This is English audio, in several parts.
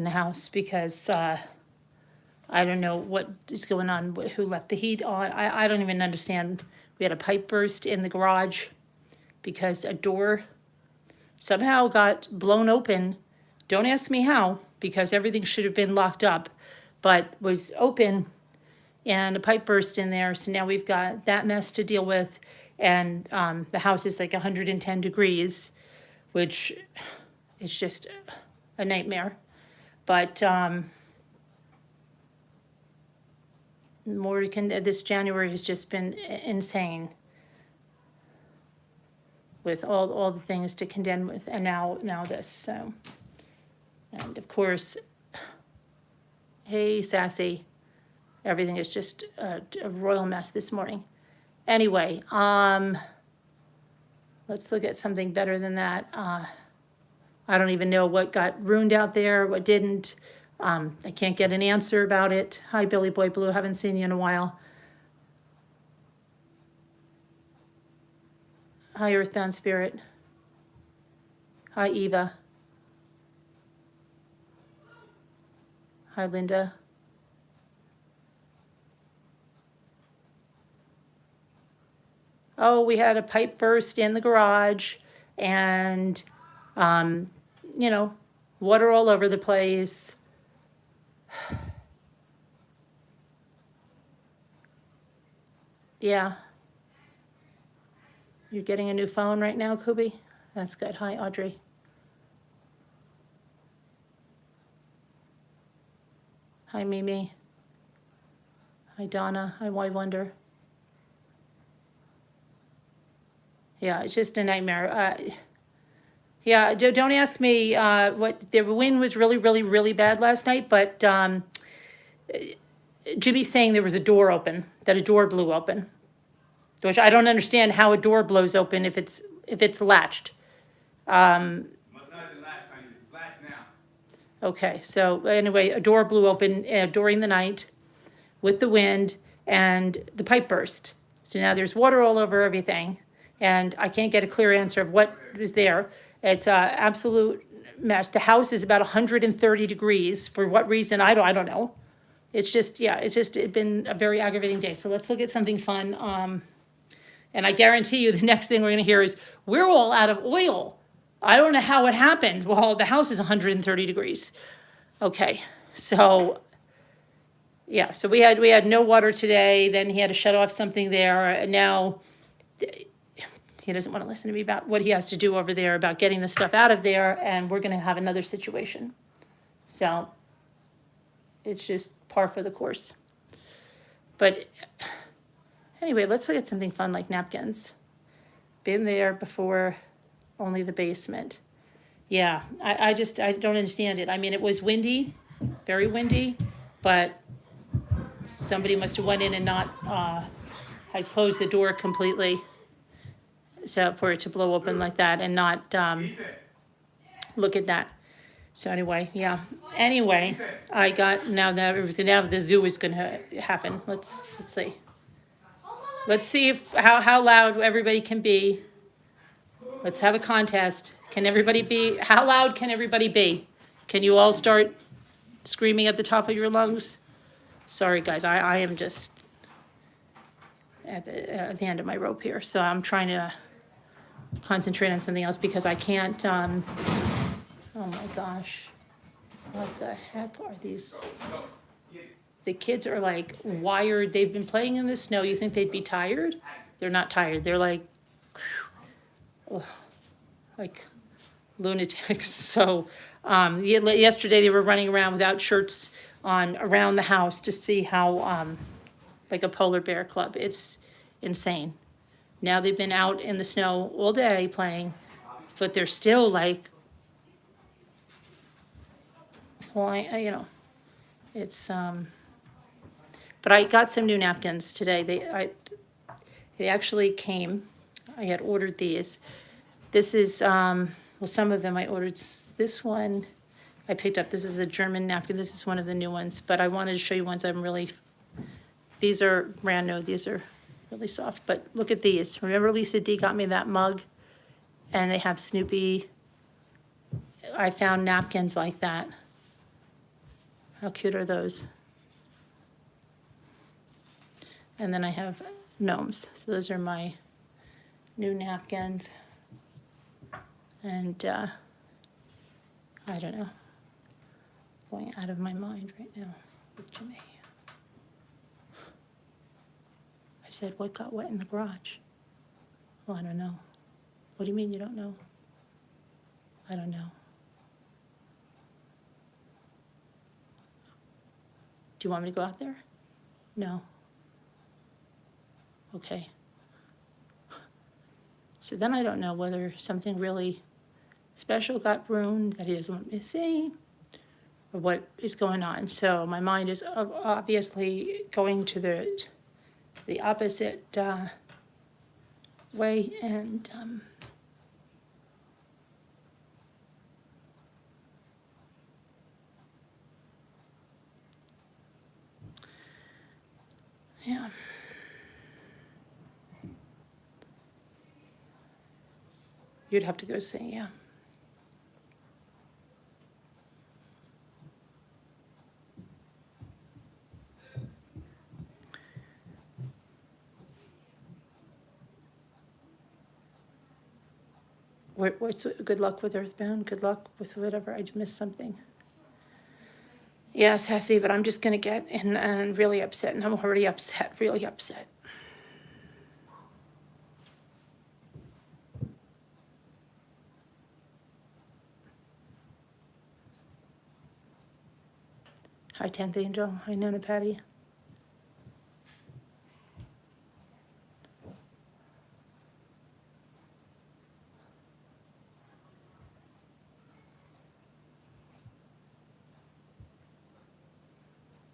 the house because I don't know what is going on, who left the heat on. I don't even understand. We had a pipe burst in the garage because a door somehow got blown open. Don't ask me how, because everything should have been locked up, but was open and a pipe burst in there. So now we've got that mess to deal with. And the house is like 110 degrees, which is just a nightmare. But this January has just been insane with all the things to contend with, and now this. So, and of course, hey Sassy, everything is just a royal mess this morning. Anyway, let's look at something better than that. I don't even know what got ruined out there, what didn't. I can't get an answer about it. Hi, Billy Boy Blue. Haven't seen you in a while. Hi, Earthbound Spirit. Hi, Eva. Hi, Linda. Oh, we had a pipe burst in the garage and, you know, water all over the place. Yeah. You're getting a new phone right now, Kubi? That's good. Hi, Audrey. Hi, Mimi. Hi, Donna. Hi, Why Wonder. Yeah, it's just a nightmare. Yeah, don't ask me what the wind was really bad last night, but Jimmy's saying there was a door open, that a door blew open, which I don't understand how a door blows open if it's latched. Must not have been last time. It's latched now. Okay, so anyway, a door blew open during the night with the wind, and the pipe burst. So now there's water all over everything, and I can't get a clear answer of what is there. It's an absolute mess. The house is about 130 degrees. For what reason, I don't know. It's just, yeah, it's been a very aggravating day. So let's look at something fun. And I guarantee you the next thing we're going to hear is, we're all out of oil. I don't know how it happened. Well, the house is 130 degrees. Okay, so yeah, so we had no water today. Then he had to shut off something there. And now he doesn't want to listen to me about what he has to do over there about getting the stuff out of there. And we're going to have another situation. So it's just par for the course. But anyway, let's look at something fun like napkins. Been there before, only the basement. Yeah, I don't understand it. I mean, it was windy, very windy, but somebody must have went in and not had closed the door completely, so for it to blow open like that and not look at that. So anyway, yeah. Anyway, I got now the zoo is going to happen. Let's see. Let's see if how loud everybody can be. Let's have a contest. Can everybody be? How loud can everybody be? Can you all start screaming at the top of your lungs? Sorry, guys. I am just at the end of my rope here, so I'm trying to concentrate on something else because I can't. Oh my gosh, what the heck are these? The kids are like wired. They've been playing in the snow. You think they'd be tired? They're not tired. They're like, like lunatics. So yesterday they were running around without shirts on around the house to see how like a polar bear club. It's insane. Now they've been out in the snow all day playing, but they're still like, well, you know, it's but I got some new napkins today. They actually came. I had ordered these. This is well, some of them I ordered. This one I picked up. This is a German napkin. This is one of the new ones, but I wanted to show you ones I'm really. These are brand new. These are really soft. But look at these. Remember Lisa D got me that mug, and they have Snoopy. I found napkins like that. How cute are those? And then I have gnomes. So those are my new napkins. And I don't know. Going out of my mind right now with Jimmy. I said, what got wet in the garage? Well, I don't know. What do you mean you don't know? I don't know. Do you want me to go out there? No. Okay. So then I don't know whether something really special got ruined that he doesn't want me to see, or what is going on. So my mind is obviously going to the opposite way, and yeah. You'd have to go see, yeah. What's good luck with Earthbound? Good luck with whatever. I missed something. Yeah, sassy, but I'm just gonna get and really upset, and I'm already upset, really upset. Hi, 10th Angel. Hi, Nona Patty.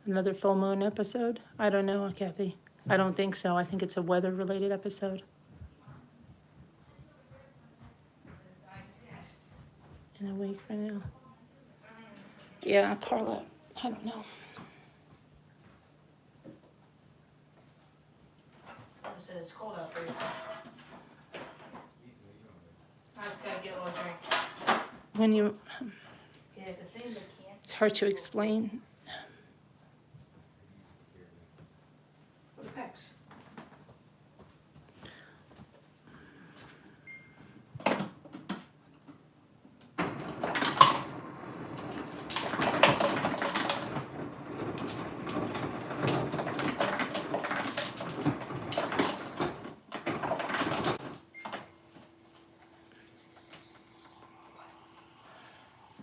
Another full moon episode? I don't know, Kathy. I don't think so. I think it's a weather-related episode. In a week from now. Yeah, Carla. I don't know. I said it's cold out there. I just gotta get a little drink. When you, Yeah, the thing that can't. it's hard to explain. What the pecs?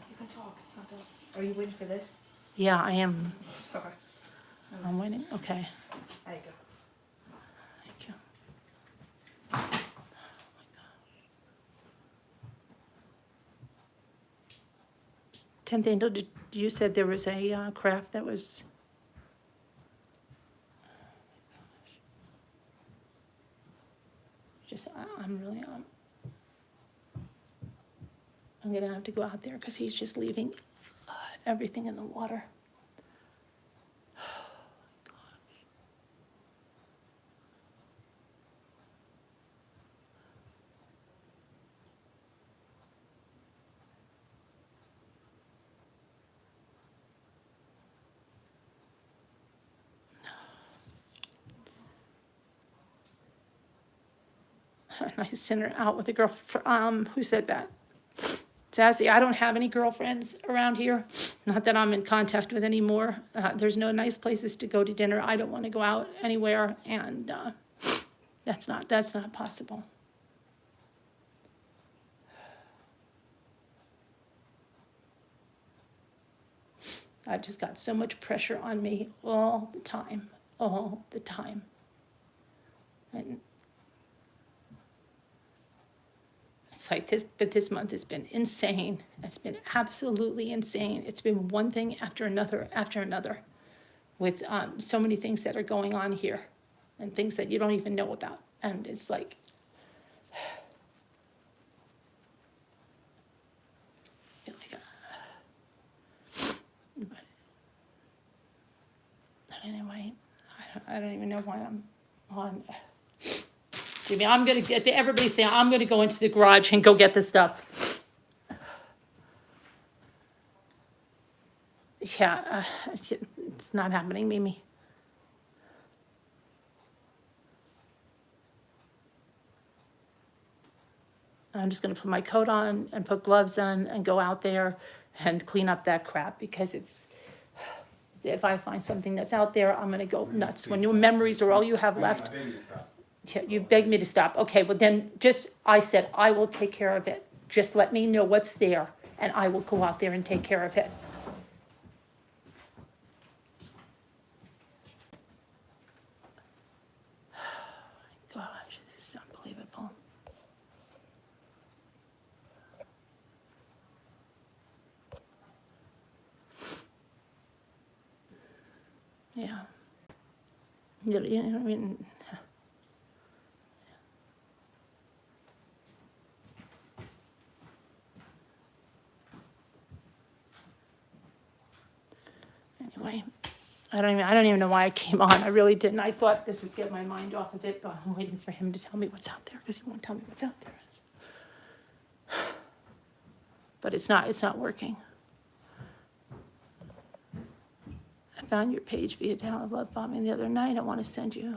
You can talk, it's not that. Are you waiting for this? Yeah, I am. Sorry. I'm waiting. Okay. There you go. Thank you. 10th Angel, you said there was a craft that was. I'm really, I'm gonna have to go out there because he's just leaving everything in the water. I sent her out with a girl, who said that? Sassy, I don't have any girlfriends around here. Not that I'm in contact with anymore. There's no nice places to go to dinner. I don't want to go out anywhere, and that's not possible. I've just got so much pressure on me all the time, And it's like this, but this month has been insane. It's been absolutely insane. It's been one thing after another, with so many things that are going on here, and things that you don't even know about. And it's like, but anyway, I don't even know why I'm on. Jimmy, I'm gonna get everybody saying I'm gonna go into the garage and go get the stuff. Yeah, can't, it's not happening, Mimi. I'm just gonna put my coat on and put gloves on and go out there and clean up that crap, because it's, if I find something that's out there, I'm gonna go nuts. When your memories are all you have left, yeah, you begged me to stop. Okay, well then, I said, I will take care of it. Just let me know what's there, and I will go out there and take care of it. Gosh, this is unbelievable. Yeah. You know, I mean, anyway, I don't even know why I came on. I really didn't. I thought this would get my mind off of it, but I'm waiting for him to tell me what's out there, because he won't tell me what's out there. But it's not working. I found your page via download love bombing the other night. I want to send you.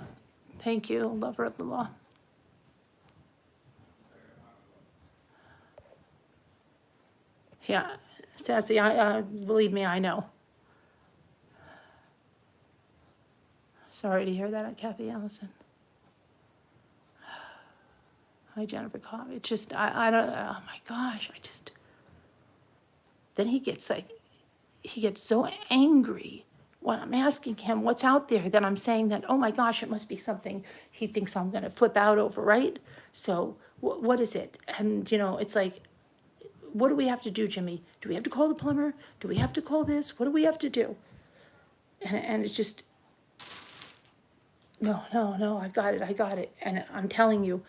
Thank you, lover of the law. Yeah, Sassy, believe me, I know. Sorry to hear that, Kathy Allison. Hi, Jennifer Cobb. It's just, I don't, oh my gosh, then he gets so angry when I'm asking him what's out there, that I'm saying that, oh my gosh, it must be something he thinks I'm gonna flip out over, right? So what is it? And, it's like, what do we have to do, Jimmy? Do we have to call the plumber? Do we have to call this? What do we have to do? And it's just, no, I got it. And I'm telling you,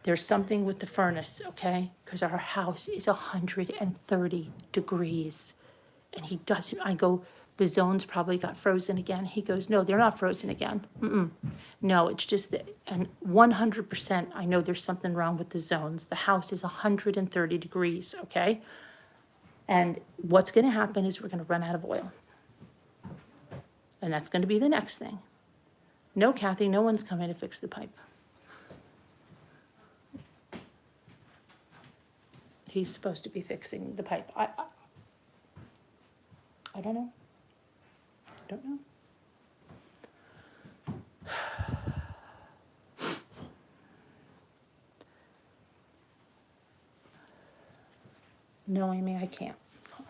there's something with the furnace, okay? Because our house is 130 degrees. And he doesn't, I go, the zones probably got frozen again. He goes, no, they're not frozen again. No, it's just that, and 100% I know there's something wrong with the zones. The house is 130 degrees, okay? And what's gonna happen is we're gonna run out of oil. And that's gonna be the next thing. No, Kathy, no one's coming to fix the pipe. He's supposed to be fixing the pipe. I don't know. Don't know. No, Amy, I can't.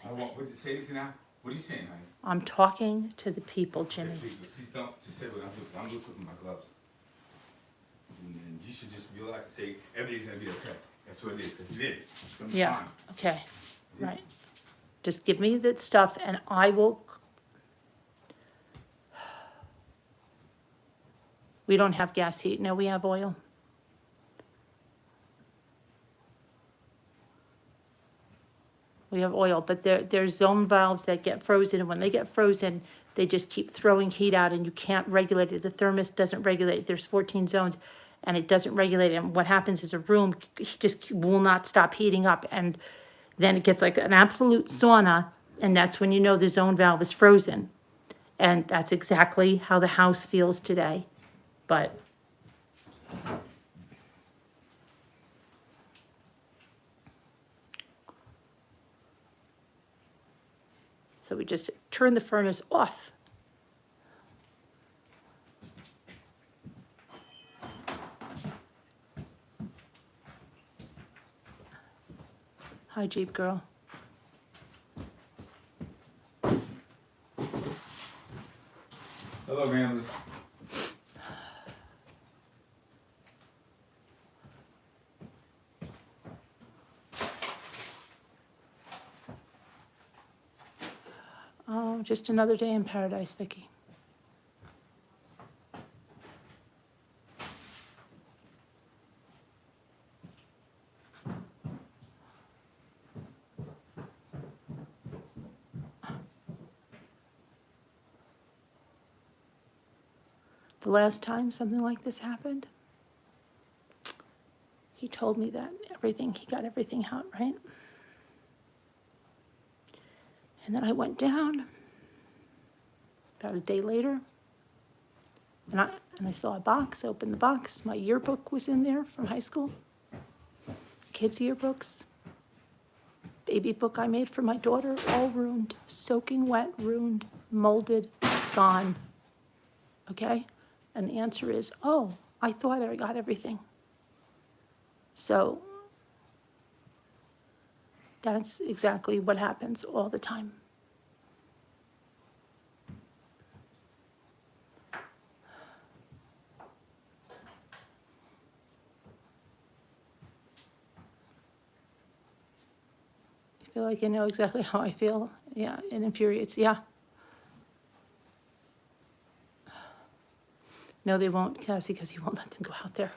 What you say this now? What are you saying, honey? I'm talking to the people, Jimmy. Please don't. Just say what I'm doing. I'm doing with my gloves. And you should just relax and say everything's gonna be okay. That's what it is. 'Cause it is. It's gonna be Yeah, fine. okay, right. Just give me that stuff and I will. We don't have gas heat. No, we have oil. We have oil, but there's zone valves that get frozen, and when they get frozen, they just keep throwing heat out, and you can't regulate it. The thermos doesn't regulate. There's 14 zones, and it doesn't regulate it. And what happens is a room just will not stop heating up, and then it gets like an absolute sauna, and that's when you know the zone valve is frozen. And that's exactly how the house feels today. But so we just turn the furnace off. Hi, Jeep girl. Hello, man. Oh, just another day in paradise, Vicky. The last time something like this happened, he told me that he got everything out, right? And then I went down About a day later, and I saw a box, I opened the box, my yearbook was in there from high school. Kids' yearbooks, baby book I made for my daughter, all ruined, soaking wet, ruined, molded, gone. Okay? And the answer is, oh, I thought I got everything. So that's exactly what happens all the time. I feel like you know exactly how I feel. Yeah, it infuriates. Yeah. No, they won't, Cassie, because he won't let them go out there.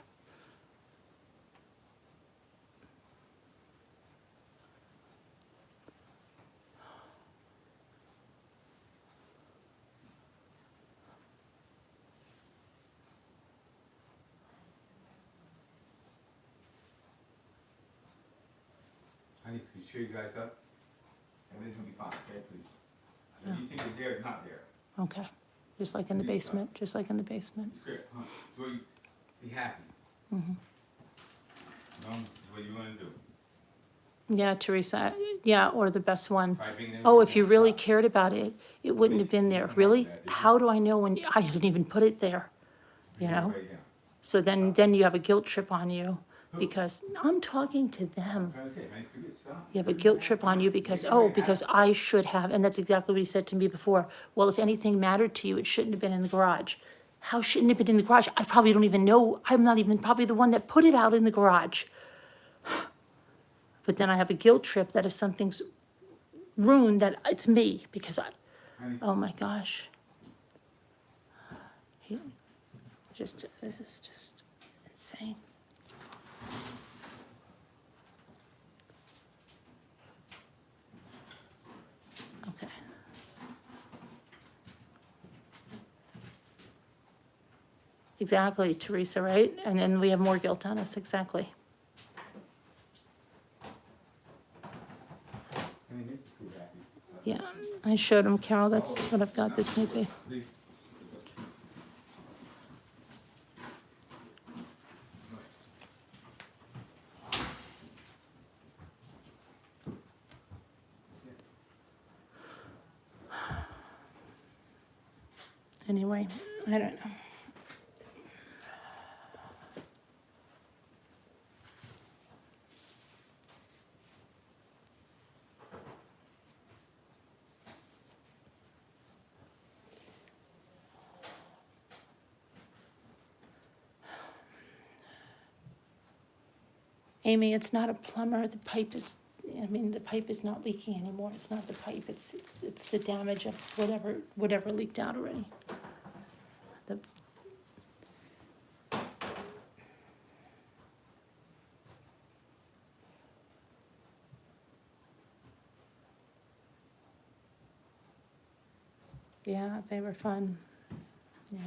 Honey, can you cheer you guys up? Everything's gonna be fine, okay, please. If you think it's there, it's not there. Okay. Just like in the basement, just like in the basement. It's great, huh? So you be happy. Mm-hmm. That's what you wanna do. Yeah, Teresa, yeah, or the best one. Try being there Oh, with if you your really shot. cared about it, it wouldn't have been there. Really? How do I know when I didn't even put it there? You know? Right down. So then you have a guilt trip on you because I'm talking to them. I'm trying to say, honey, forget stuff. You have a guilt trip on you because, oh, because I should have, and that's exactly what he said to me before. Well, if anything mattered to you, it shouldn't have been in the garage. How shouldn't it have been in the garage? I probably don't even know. I'm not even probably the one that put it out in the garage. But then I have a guilt trip that if something's ruined, that it's me because Honey, oh my gosh. This is just insane. Okay. Exactly, Teresa, right? And then we have more guilt on us, exactly. honey, make the crew happy. Yeah, I showed him, Carol, that's what I've got, this snoopy. Leave. Anyway, I don't know. Amy, it's not a plumber, the pipe is, the pipe is not leaking anymore, it's not the pipe, it's the damage of whatever leaked out already. The- Yeah, they were fun, yeah.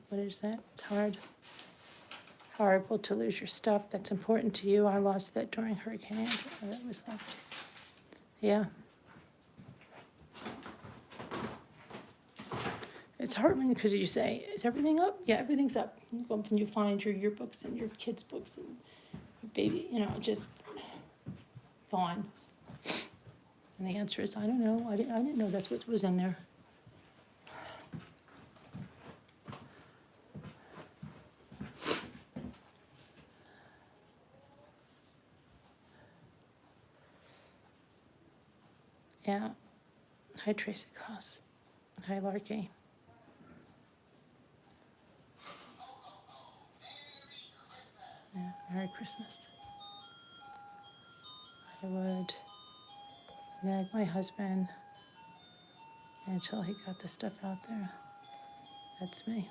What is that? It's horrible to lose your stuff that's important to you. I lost that during Hurricane Andrew. That was left. Yeah. It's hard when, because you say, is everything up? Yeah, everything's up. When you find your yearbooks and your kids' books and your baby, just gone. And the answer is, I don't know. I didn't know that's what was in there. Yeah. Hi, Tracy Claus. Hi, Larky. Yeah, Merry Christmas. I would nag my husband until he got the stuff out there. That's me.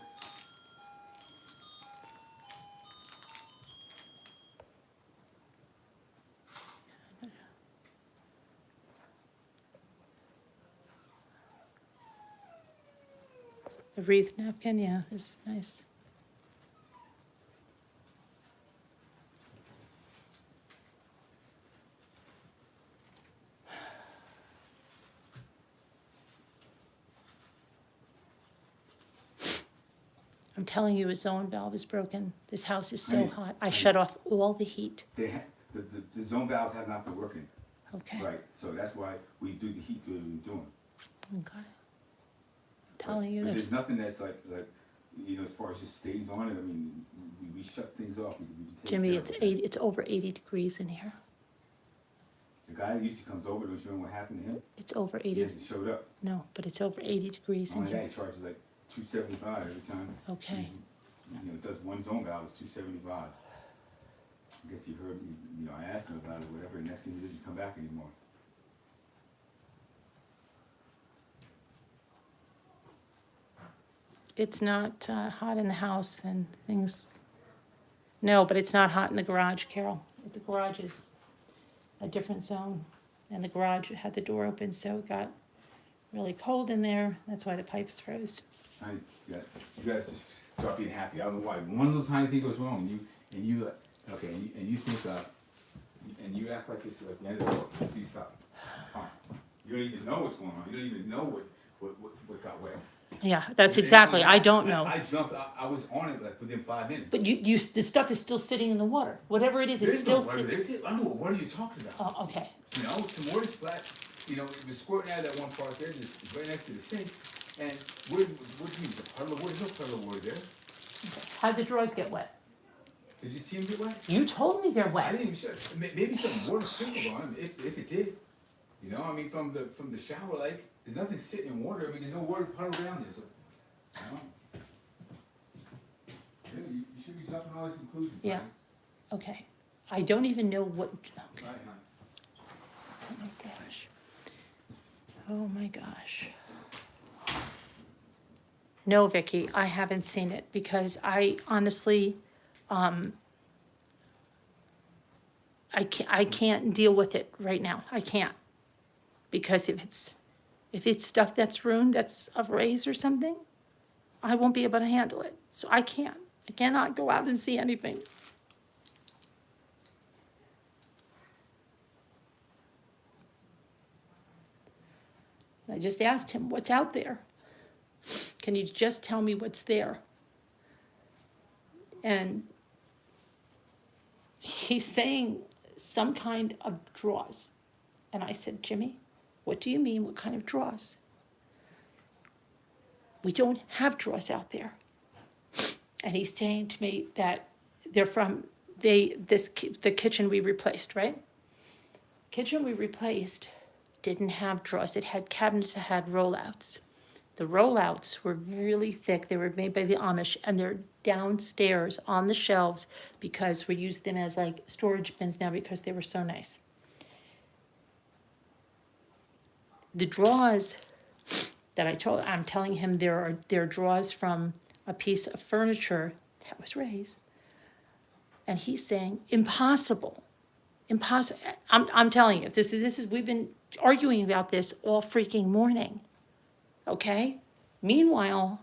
The wreath napkin, yeah, is nice. I'm telling you, a zone valve is broken. This house is so Honey, hot. I honey. shut off all the heat. The zone valves have not been working. Okay. Right, so that's why we do the heat that we're doing. Okay. I'm telling you, But there's there's nothing that's like, you know, as far as just stays on it, I mean, we shut things off. We take Jimmy, care it's of it. it's over 80 degrees in here. The guy that usually comes over, don't you know what happened to him? It's over He 80. hasn't showed up. No, but it's over 80 degrees in Only here. that, he charges like $275 every time. Okay. You know, does one zone valve, it's $275. I guess you heard me, you know, I asked him about it, whatever, and next thing he doesn't come back anymore. It's not hot in the house, then things. No, but it's not hot in the garage, Carol. The garage is a different zone, and the garage had the door open, so it got really cold in there. That's why the pipes froze. You guys just start being happy. I don't know why. One little tiny thing goes wrong, and you think, and you act like it's like the end of the world. Please stop. Fine. You don't even know what's going on. You don't even know what got wet. Yeah, that's And exactly. then I don't know. I jumped. I was on it like within 5 minutes. But the stuff is still sitting in the water. Whatever it is, it's There's still no water sitting. there. I don't know what are you talking about. Oh, okay. You know, some water splat. You know, it was squirting out of that one part there, just right next to the sink. And what do you mean? The puddle of water? There's no puddle of water there. How'd the drawers get wet? Did you see him get wet? You told me they're I wet. didn't even show. Maybe some water sprinkled on him, if it did. You know, I mean, from the shower lake, there's nothing sitting in water. I mean, there's no water puddle around there. So, you know, yeah, you should be jumping all these conclusions. Yeah. Right? Okay. I don't even know what. Okay. Right, huh? Oh my gosh. Oh my gosh. No, Vicky, I haven't seen it because I honestly, I can't deal with it right now. I can't. Because if it's stuff that's ruined, that's of rays or something, I won't be able to handle it. So I can't. I cannot go out and see anything. I just asked him, what's out there? Can you just tell me what's there? And he's saying some kind of draws. And I said, Jimmy, what do you mean, what kind of draws? We don't have draws out there. And he's saying to me that they're from the kitchen we replaced, right? Kitchen we replaced didn't have drawers. It had cabinets that had rollouts. The rollouts were really thick. They were made by the Amish, and they're downstairs on the shelves because we use them as like storage bins now because they were so nice. The drawers that I'm telling him they're drawers from a piece of furniture that was Ray's. And he's saying, impossible. Impossible. I'm telling you, this is we've been arguing about this all freaking morning. Okay? Meanwhile,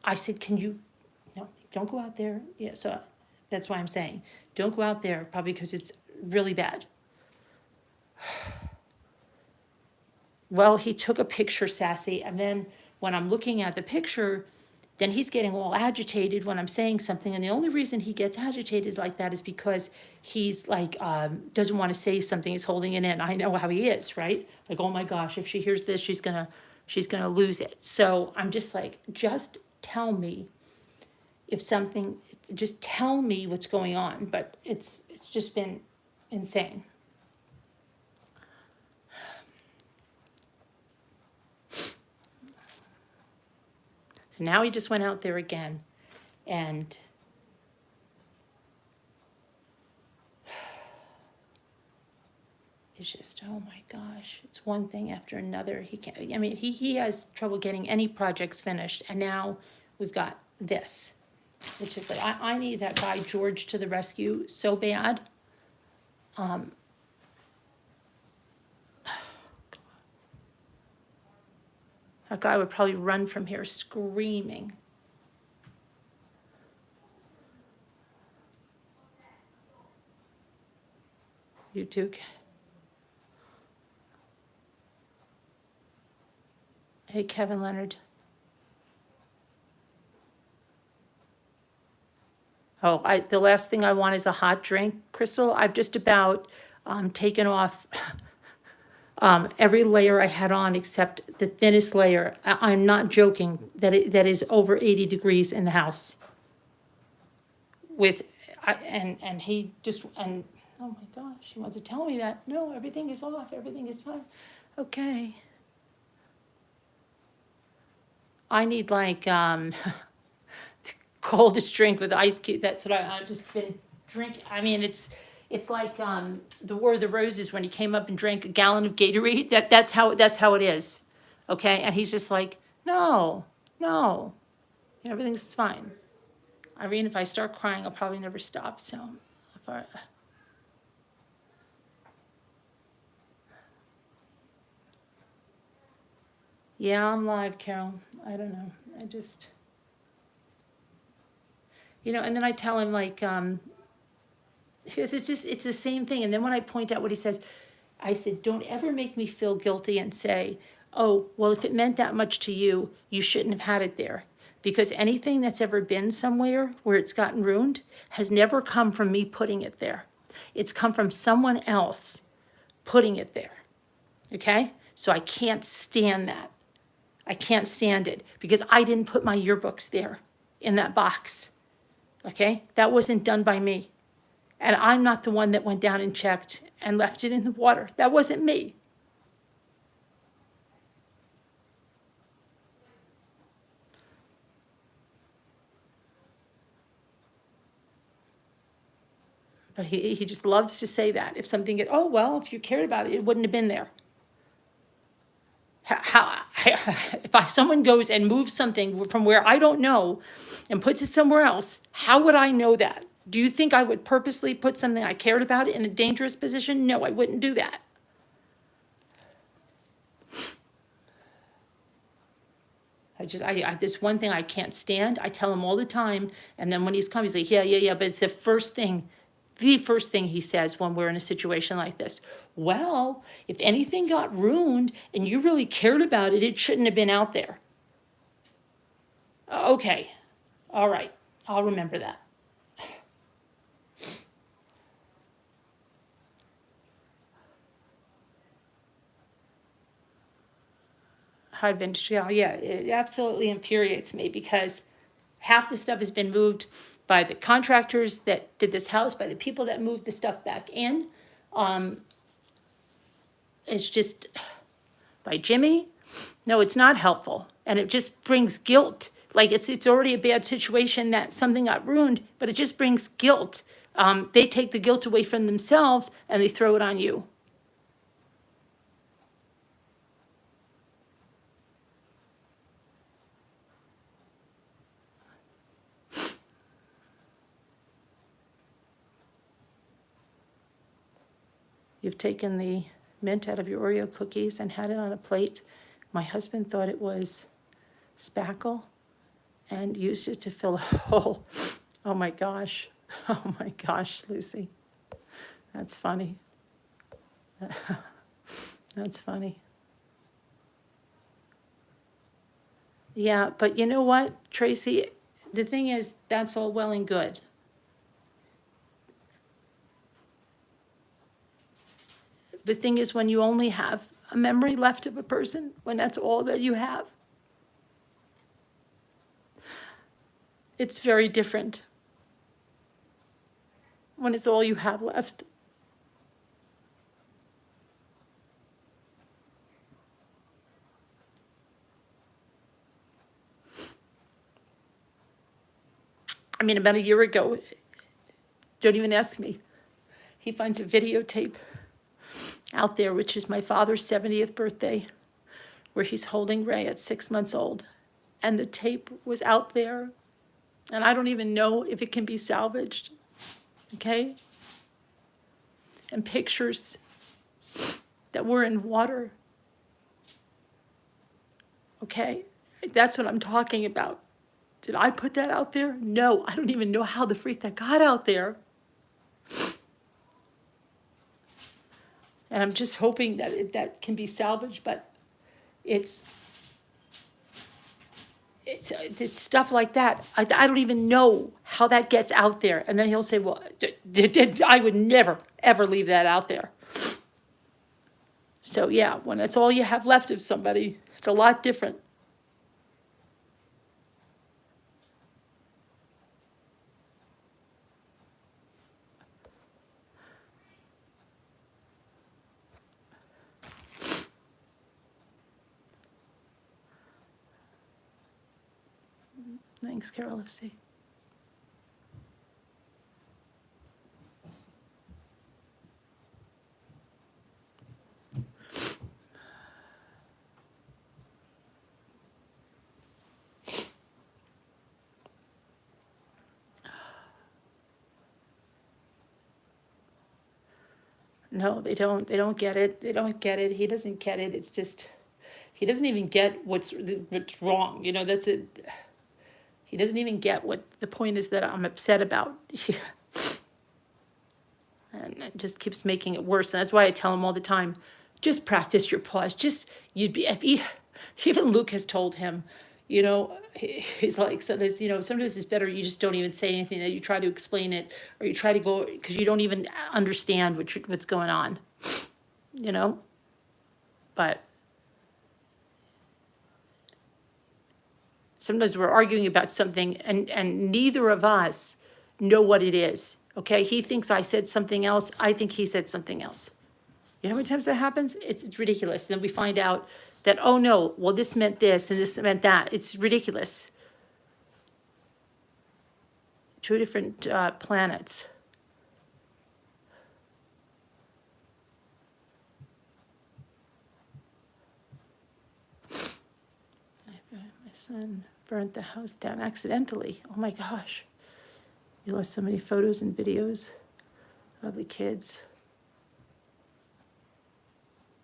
I said, no, don't go out there. Yeah, so that's why I'm saying, don't go out there, probably because it's really bad. Well, he took a picture, Sassy, and then when I'm looking at the picture, then he's getting all agitated when I'm saying something. And the only reason he gets agitated like that is because he's like, doesn't want to say something, he's holding it in. I know how he is, right? Like, oh my gosh, if she hears this, she's gonna lose it. So I'm just like, just tell me just tell me what's going on. But it's just been insane. So now he just went out there again, and it's just, oh my gosh, it's one thing after another. He can't, I mean, he has trouble getting any projects finished, and now we've got this, which is like, I need that guy George to the rescue so bad. That guy would probably run from here screaming. You too. Hey, Kevin Leonard. Oh, the last thing I want is a hot drink, Crystal. I've just about taken off every layer I had on except the thinnest layer. I'm not joking, that is over 80 degrees in the house. And he just, and, oh my gosh, he wants to tell me that. No, everything is off, everything is fine. Okay. I need like, the coldest drink with ice cube. That's what I've just been drinking. I mean, it's like, the War of the Roses when he came up and drank a gallon of Gatorade. That's how it is. Okay, and he's just like, no, everything's fine. Irene, if I start crying, I'll probably never stop, so. Yeah, I'm live, Carol. I don't know. I just, and then I tell him like, because it's the same thing. And then when I point out what he says, I said, don't ever make me feel guilty and say, oh, well, if it meant that much to you, you shouldn't have had it there. Because anything that's ever been somewhere where it's gotten ruined has never come from me putting it there. It's come from someone else putting it there. Okay? So I can't stand that. I can't stand it because I didn't put my yearbooks there in that box. Okay? That wasn't done by me. And I'm not the one that went down and checked and left it in the water. That wasn't me. But he just loves to say that. If something oh, well, if you cared about it, it wouldn't have been there. If someone goes and moves something from where I don't know and puts it somewhere else, how would I know that? Do you think I would purposely put something I cared about in a dangerous position? No, I wouldn't do that. There's one thing I can't stand. I tell him all the time, and then when he's come, he's like, yeah, but it's the first thing he says when we're in a situation like this. Well, if anything got ruined and you really cared about it, it shouldn't have been out there. Okay, all right, I'll remember that. I've been, yeah, it absolutely infuriates me because half the stuff has been moved by the contractors that did this house, by the people that moved the stuff back in. It's just, by Jimmy, no, it's not helpful. And it just brings guilt. Like it's already a bad situation that something got ruined, but it just brings guilt. They take the guilt away from themselves and they throw it on you. You've taken the mint out of your Oreo cookies and had it on a plate. My husband thought it was spackle and used it to fill a hole. Oh my gosh. Oh my gosh, Lucy. That's funny. That's funny. Yeah, but you know what, Tracy? The thing is, that's all well and good. The thing is, when you only have a memory left of a person, when that's all that you have, it's very different when it's all you have left. I mean, about a year ago, don't even ask me, he finds a videotape out there, which is my father's 70th birthday, where he's holding Ray at 6 months old. And the tape was out there, and I don't even know if it can be salvaged, okay? And pictures that were in water, okay? That's what I'm talking about. Did I put that out there? No, I don't even know how the freak that got out there. And I'm just hoping that that can be salvaged, but it's it's stuff like that. I don't even know how that gets out there. And then he'll say, well, I would never, ever leave that out there. So yeah, when that's all you have left of somebody, it's a lot different. Thanks, Carol. Let's see. No, they don't. They don't get it. They don't get it. He doesn't get it. It's just, he doesn't even get what's wrong. You know, that's it. He doesn't even get what the point is that I'm upset about. And it just keeps making it worse. And that's why I tell him all the time, just practice your pause. Just, even Luke has told him, you know, he's like, so there's, you know, sometimes it's better you just don't even say anything, that you try to explain it, or you try to go, because you don't even understand what's going on, you know? But sometimes we're arguing about something and neither of us know what it is, okay? He thinks I said something else. I think he said something else. You know how many times that happens? It's ridiculous. Then we find out that, oh no, well, this meant this and this meant that. It's ridiculous. Two different planets. My son burnt the house down accidentally. Oh my gosh. You lost so many photos and videos of the kids.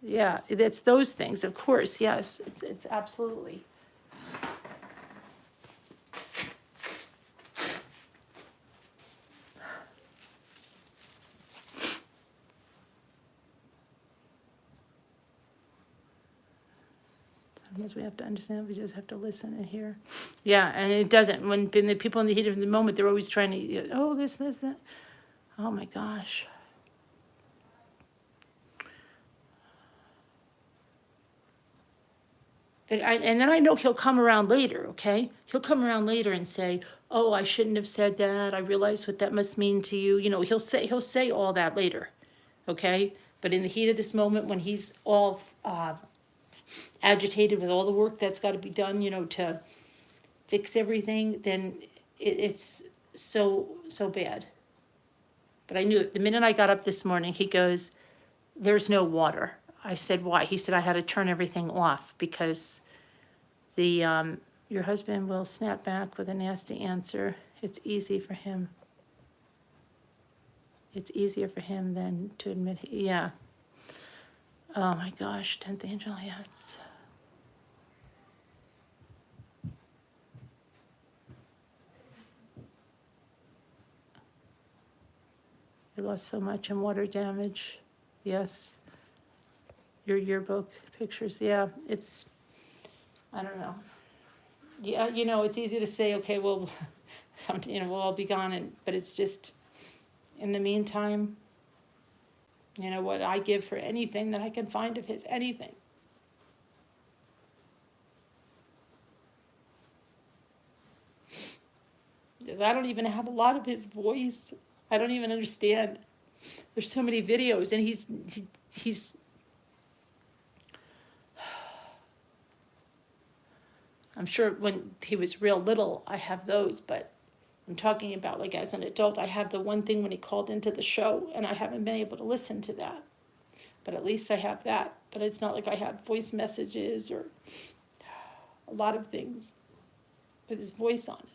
Yeah, it's those things, of course, yes, it's absolutely. Sometimes we have to understand, we just have to listen and hear. Yeah, and it doesn't, when the people in the heat of the moment, they're always trying to, oh, this, that. Oh my gosh. And then I know he'll come around later, okay? He'll come around later and say, oh, I shouldn't have said that. I realize what that must mean to you. You know, he'll say all that later, okay? But in the heat of this moment, when he's all agitated with all the work that's got to be done, you know, to fix everything, then it's so bad. But I knew it. The minute I got up this morning, he goes, there's no water. I said, why? He said, I had to turn everything off because your husband will snap back with a nasty answer. It's easy for him. It's easier for him than to admit, yeah. Oh my gosh, 10th angel, yes. You lost so much in water damage, yes. Your yearbook pictures, yeah, it's, I don't know. Yeah, you know, it's easy to say, okay, well, you know, we'll all be gone, but it's just, in the meantime, you know, what I give for anything that I can find of his, anything. Because I don't even have a lot of his voice. I don't even understand. There's so many videos, and he's I'm sure when he was real little, I have those, but I'm talking about like as an adult, I have the one thing when he called into the show, and I haven't been able to listen to that. But at least I have that. But it's not like I have voice messages or a lot of things with his voice on it.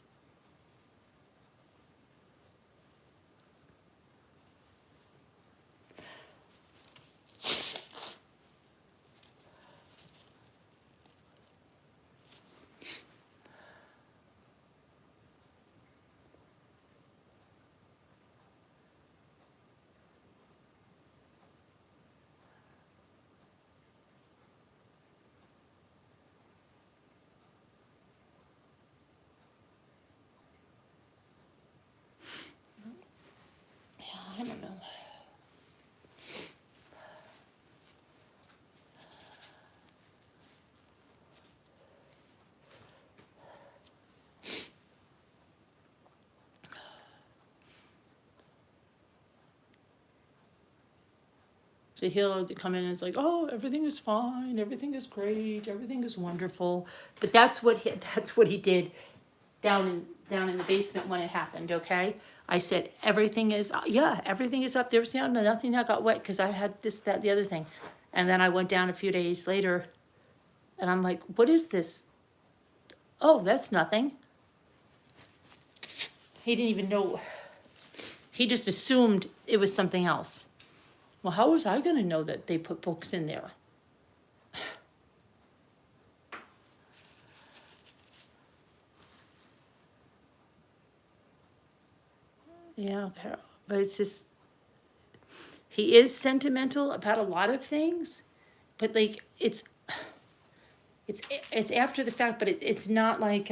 So he'll come in and it's like, oh, everything is fine, everything is great, everything is wonderful. But that's what he did down in the basement when it happened. Okay, I said everything is everything is up. There was nothing that got wet because I had this, that, the other thing, and then I went down a few days later, and I'm like, what is this? Oh, that's nothing. He didn't even know. He just assumed it was something else. Well, how was I going to know that they put books in there? Yeah, okay. But it's just, he is sentimental about a lot of things, but like it's after the fact, but it's not like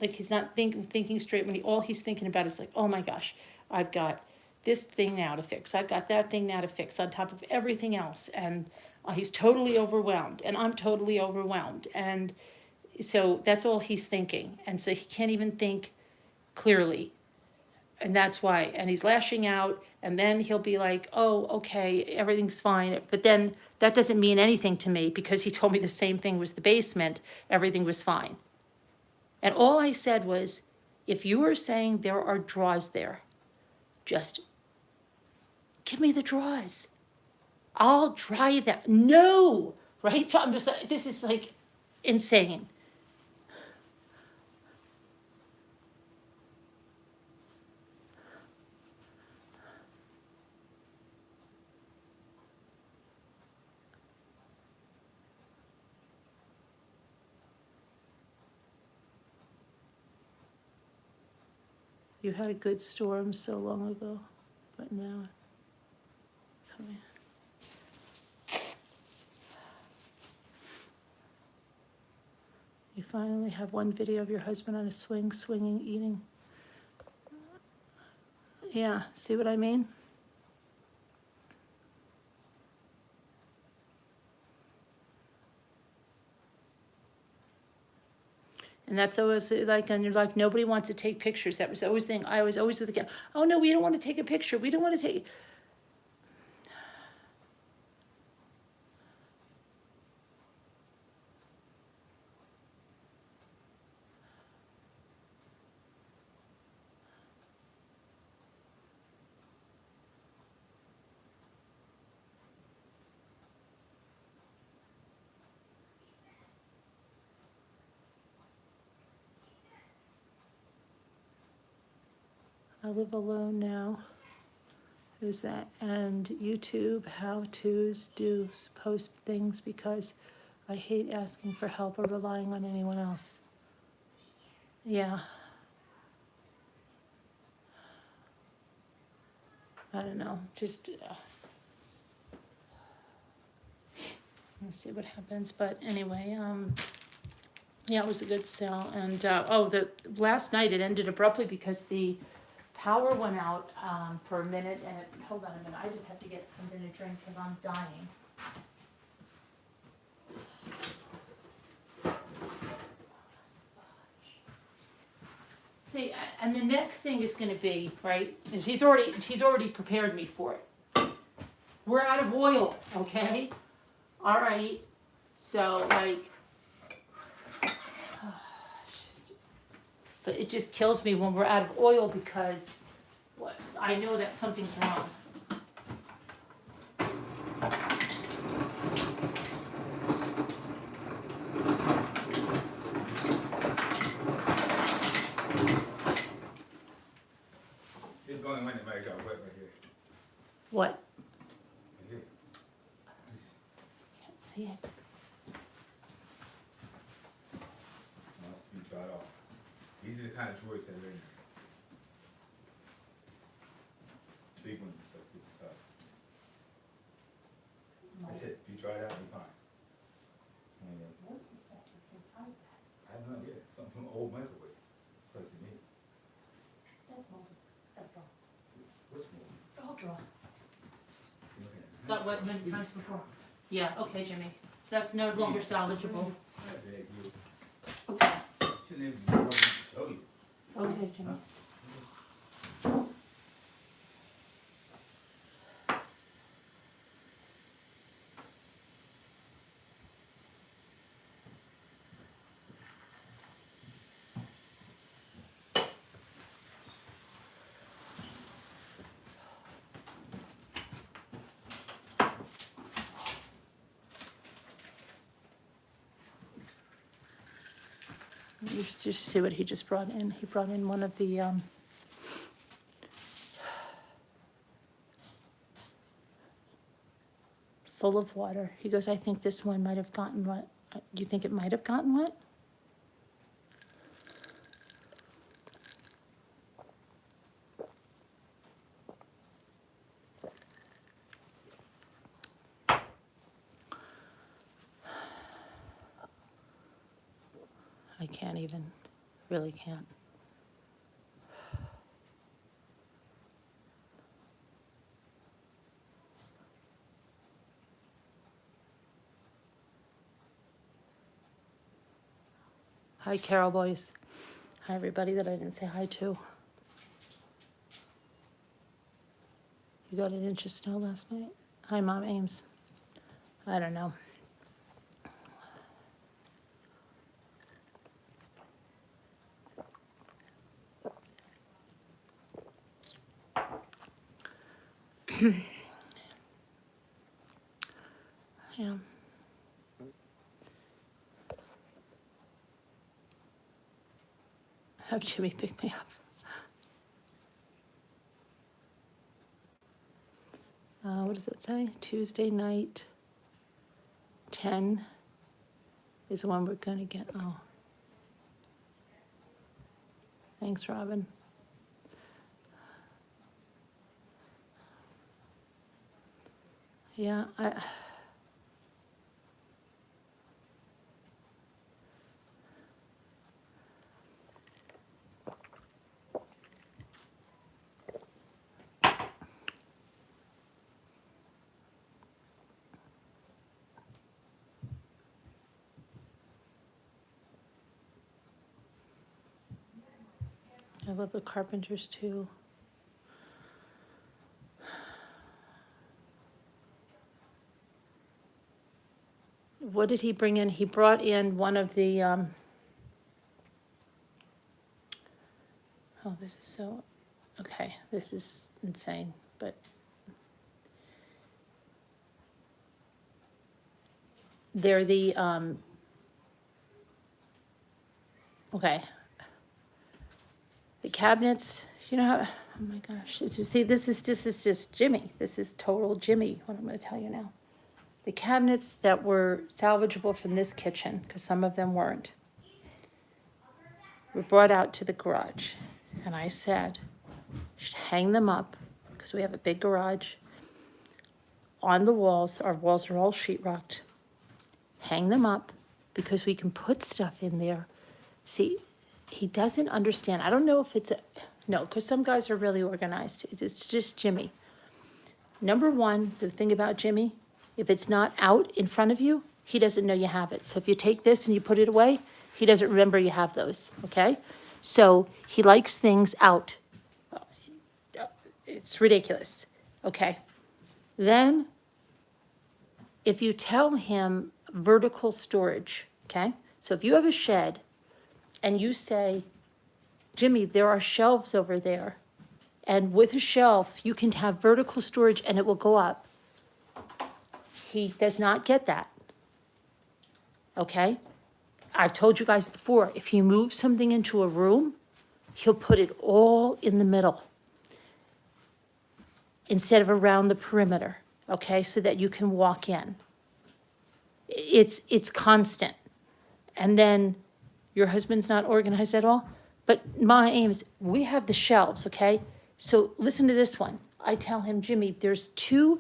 he's not thinking straight when all he's thinking about is like, oh my gosh, I've got this thing now to fix. I've got that thing now to fix on top of everything else. And he's totally overwhelmed and I'm totally overwhelmed. And so that's all he's thinking. And so he can't even think clearly. And that's why, and he's lashing out and then he'll be like, oh, okay, everything's fine. But then that doesn't mean anything to me because he told me the same thing was the basement. Everything was fine. And all I said was, if you are saying there are drawers there, just give me the drawers. I'll dry them. No, right? So I'm just like, this is like insane. You had a good storm so long ago, but now coming. You finally have one video of your husband on a swing, swinging, eating. Yeah, see what I mean? And that's always like, and you're like, nobody wants to take pictures. That was always the thing. I was always with the guy, oh no, we don't want to take a picture. We don't want to take. I live alone now. Who's that? And YouTube how-tos do post things because I hate asking for help or relying on anyone else. Yeah. I don't know. Just let's see what happens. But anyway, yeah, it was a good sale. And the last night it ended abruptly because the power went out for a minute, and hold on a minute, I just have to get something to drink because I'm dying. See, and the next thing is going to be, right, and he's already prepared me for it. We're out of oil, okay? All right, so like, but it just kills me when we're out of oil because I know that something's wrong. It's the only one that might got wet right here. What? Right here. Can't see it. Must be dried off. These are the kind of drawers that are in there. Big ones and stuff, big stuff. That's it. If you dry it out, you're fine. What is that? It's inside that. I have no idea. Something from an old microwave. It's like you need. That's molded. That drawer. What's more? The whole drawer. Okay. Got wet many times before. Yeah, okay, Jimmy. So that's no longer salvageable. I beg you. Okay. Shouldn't even be able to show you. Okay, Jimmy. You just see what he just brought in. He brought in one of the, full of water. He goes, I think this one might have gotten wet. Do you think it might have gotten wet? I can't even, really can't. Hi, Carol boys. Hi, everybody that I didn't say hi to. You got an inch of snow last night? Hi, Mom Ames. I don't know. Yeah. Have Jimmy pick me up. What does it say? Tuesday night, 10 is when we're gonna get, oh. Thanks, Robin. Yeah, I love the Carpenters too. What did he bring in? He brought in one of the, oh, this is so, okay, this is insane, but they're the, okay. The cabinets, you know how, oh my gosh, see, this is just Jimmy. This is total Jimmy, what I'm gonna tell you now. The cabinets that were salvageable from this kitchen, because some of them weren't, were brought out to the garage. And I said, you should hang them up, because we have a big garage, on the walls. Our walls are all sheetrocked. Hang them up, because we can put stuff in there. See, he doesn't understand. I don't know if it's no, because some guys are really organized. It's just Jimmy. Number one, the thing about Jimmy, if it's not out in front of you, he doesn't know you have it. So if you take this and you put it away, he doesn't remember you have those, okay? So he likes things out. It's ridiculous, okay? Then, if you tell him vertical storage, okay? So if you have a shed and you say, Jimmy, there are shelves over there, and with a shelf, you can have vertical storage and it will go up. He does not get that, okay? I've told you guys before, if he moves something into a room, he'll put it all in the middle instead of around the perimeter, okay, so that you can walk in. It's constant. And then your husband's not organized at all, but my aim is, we have the shelves, okay? So listen to this one. I tell him, Jimmy, there's 2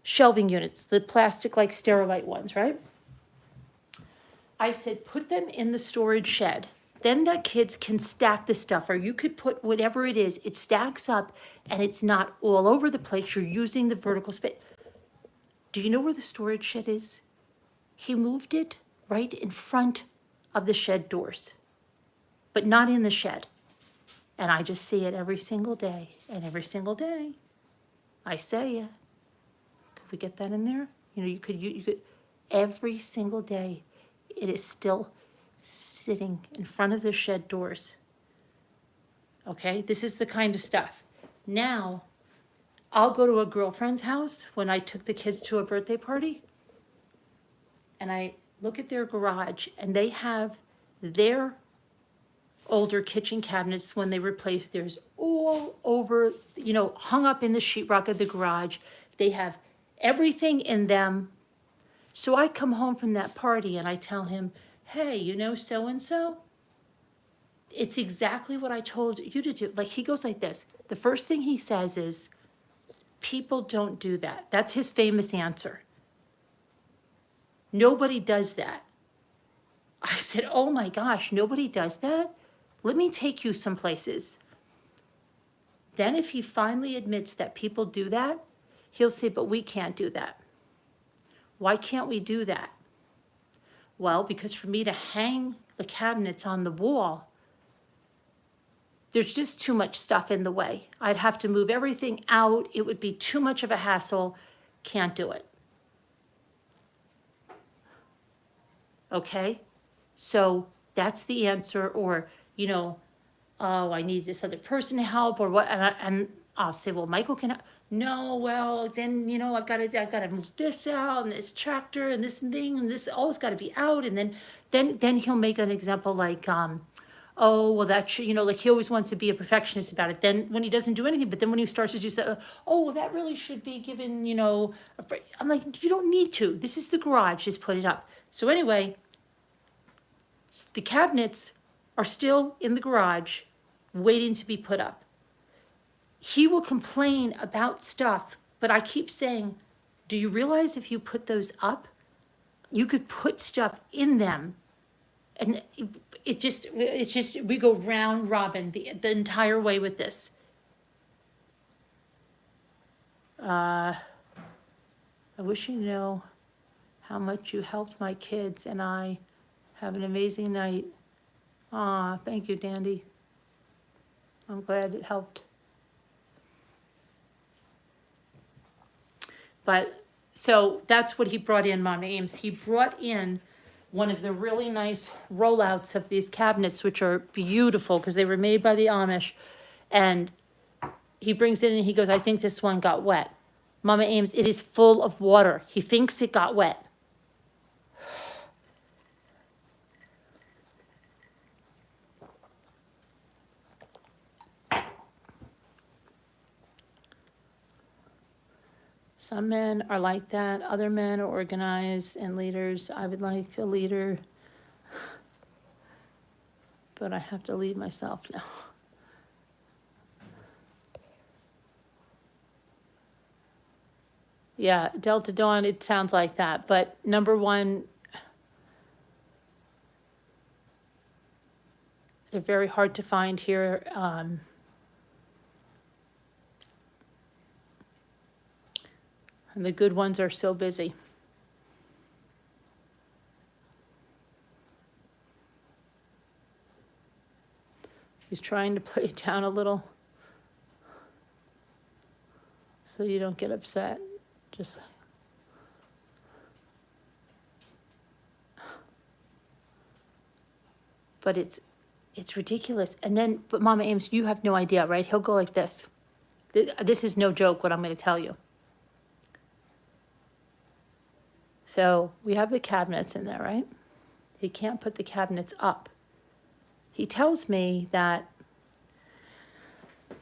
shelving units, the plastic like Sterilite ones, right? I said, put them in the storage shed. Then the kids can stack the stuff, or you could put whatever it is. It stacks up and it's not all over the place. You're using the vertical space. Do you know where the storage shed is? He moved it right in front of the shed doors, but not in the shed. And I just see it every single day. And every single day, I say, could we get that in there? You know, you could, every single day, it is still sitting in front of the shed doors. Okay, this is the kind of stuff. Now, I'll go to a girlfriend's house when I took the kids to a birthday party, and I look at their garage, and they have their older kitchen cabinets when they replaced theirs all over, you know, hung up in the sheetrock of the garage. They have everything in them. So I come home from that party and I tell him, hey, you know, so-and-so, it's exactly what I told you to do. Like, he goes like this. The first thing he says is, people don't do that. That's his famous answer. Nobody does that. I said, oh my gosh, nobody does that? Let me take you some places. Then if he finally admits that people do that, he'll say, but we can't do that. Why can't we do that? Well, because for me to hang the cabinets on the wall, there's just too much stuff in the way. I'd have to move everything out. It would be too much of a hassle. Can't do it. Okay? So that's the answer. Or, you know, oh, I need this other person to help, or what? And I'll say, well, Michael can. No, well, then, you know, I gotta move this out, and this tractor, and this thing, and this all's got to be out, and then he'll make an example like, oh, well, that should, you know, like he always wants to be a perfectionist about it. Then when he doesn't do anything, but then when he starts to do so, oh, well, that really should be given, you know, I'm like, you don't need to. This is the garage. Just put it up. So anyway, the cabinets are still in the garage waiting to be put up. He will complain about stuff, but I keep saying, do you realize if you put those up, you could put stuff in them, and it's just, we go round robin the entire way with this. I wish you know how much you helped my kids, and I have an amazing night. Aw, thank you, Dandy. I'm glad it helped. But, so that's what he brought in, Mama Ames. He brought in one of the really nice rollouts of these cabinets, which are beautiful because they were made by the Amish. And he brings it in and he goes, I think this one got wet. Mama Ames, it is full of water. He thinks it got wet. Some men are like that. Other men are organized and leaders. I would like a leader, but I have to lead myself now. Yeah, Delta Dawn, it sounds like that. But number one, they're very hard to find here. And the good ones are so busy. He's trying to play it down a little so you don't get upset. Just but it's ridiculous. And then, but Mama Ames, you have no idea, right? He'll go like this. This is no joke what I'm going to tell you. So we have the cabinets in there, right? He can't put the cabinets up. He tells me that,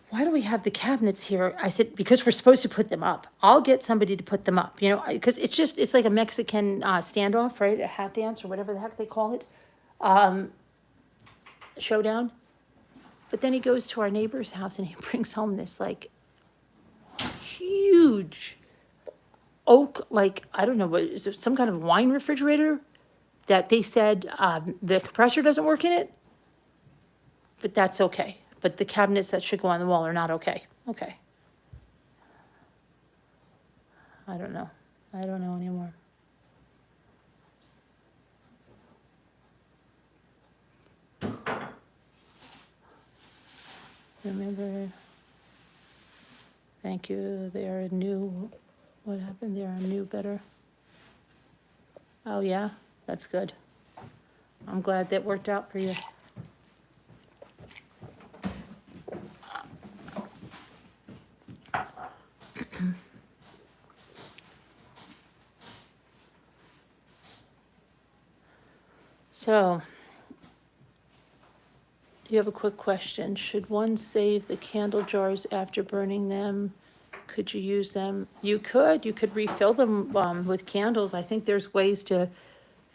why do we have the cabinets here? I said, because we're supposed to put them up. I'll get somebody to put them up, you know, because it's like a Mexican standoff, right? A hat dance or whatever the heck they call it. Showdown. But then he goes to our neighbor's house and he brings home this like huge oak, like, I don't know, what is it, some kind of wine refrigerator that they said the compressor doesn't work in it, but that's okay. But the cabinets that should go on the wall are not okay. Okay. I don't know. I don't know anymore. Remember, thank you, they are new. What happened? They are new, better. Oh yeah, that's good. I'm glad that worked out for you. So, You have a quick question. Should one save the candle jars after burning them? Could you use them? You could refill them, with candles. I think there's ways to, if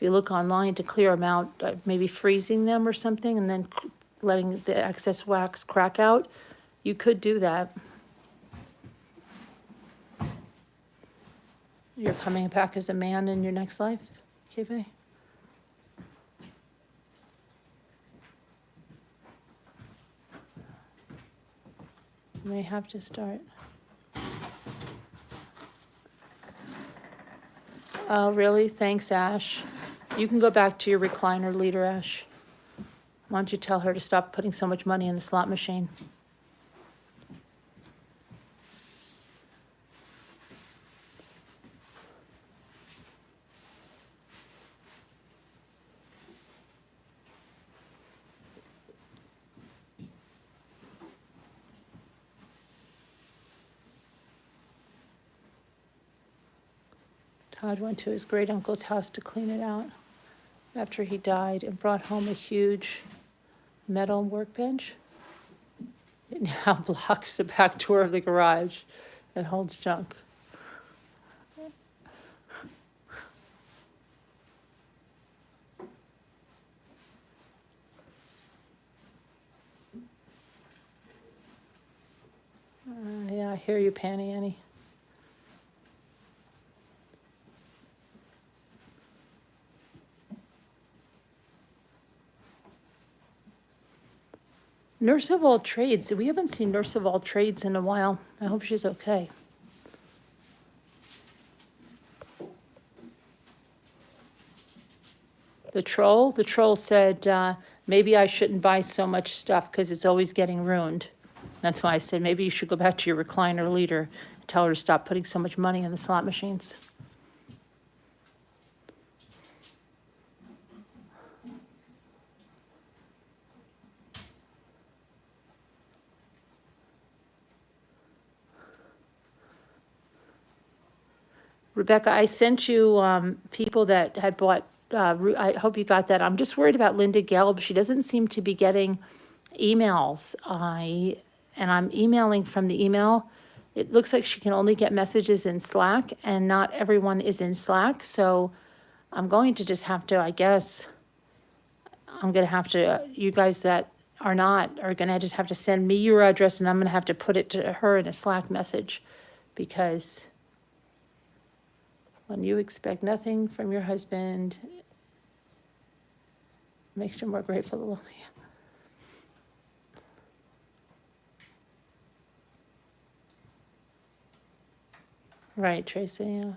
you look online, to clear them out, maybe freezing them or something and then letting the excess wax crack out. You could do that. You're coming back as a man in your next life, KV? You may have to start. Oh, really? Thanks, Ash. You can go back to your recliner leader, Ash. Why don't you tell her to stop putting so much money in the slot machine? Todd went to his great uncle's house to clean it out after he died and brought home a huge metal workbench. It now blocks the back door of the garage and holds junk. Yeah, I hear you, Panny Annie. Nurse of all trades. We haven't seen Nurse of all trades in a while. I hope she's okay. The troll said, maybe I shouldn't buy so much stuff because it's always getting ruined. That's why I said, maybe you should go back to your recliner leader and tell her to stop putting so much money in the slot machines. Rebecca, I sent you people that had bought, I hope you got that. I'm just worried about Linda Gelb. She doesn't seem to be getting emails. And I'm emailing from the email. It looks like she can only get messages in Slack, and not everyone is in Slack. So I'm going to just have to, I guess, I'm going to have to, you guys that are not, are going to just have to send me your address, and I'm going to have to put it to her in a Slack message, because when you expect nothing from your husband, makes you more grateful. Right, Tracy, yeah.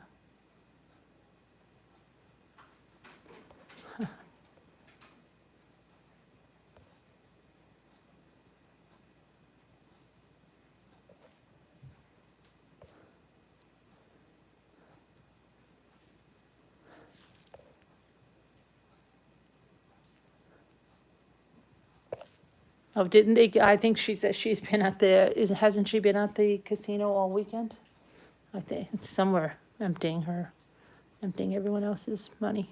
Oh, didn't they, I think she said she's been at the, hasn't she been at the casino all weekend? I think it's somewhere emptying everyone else's money.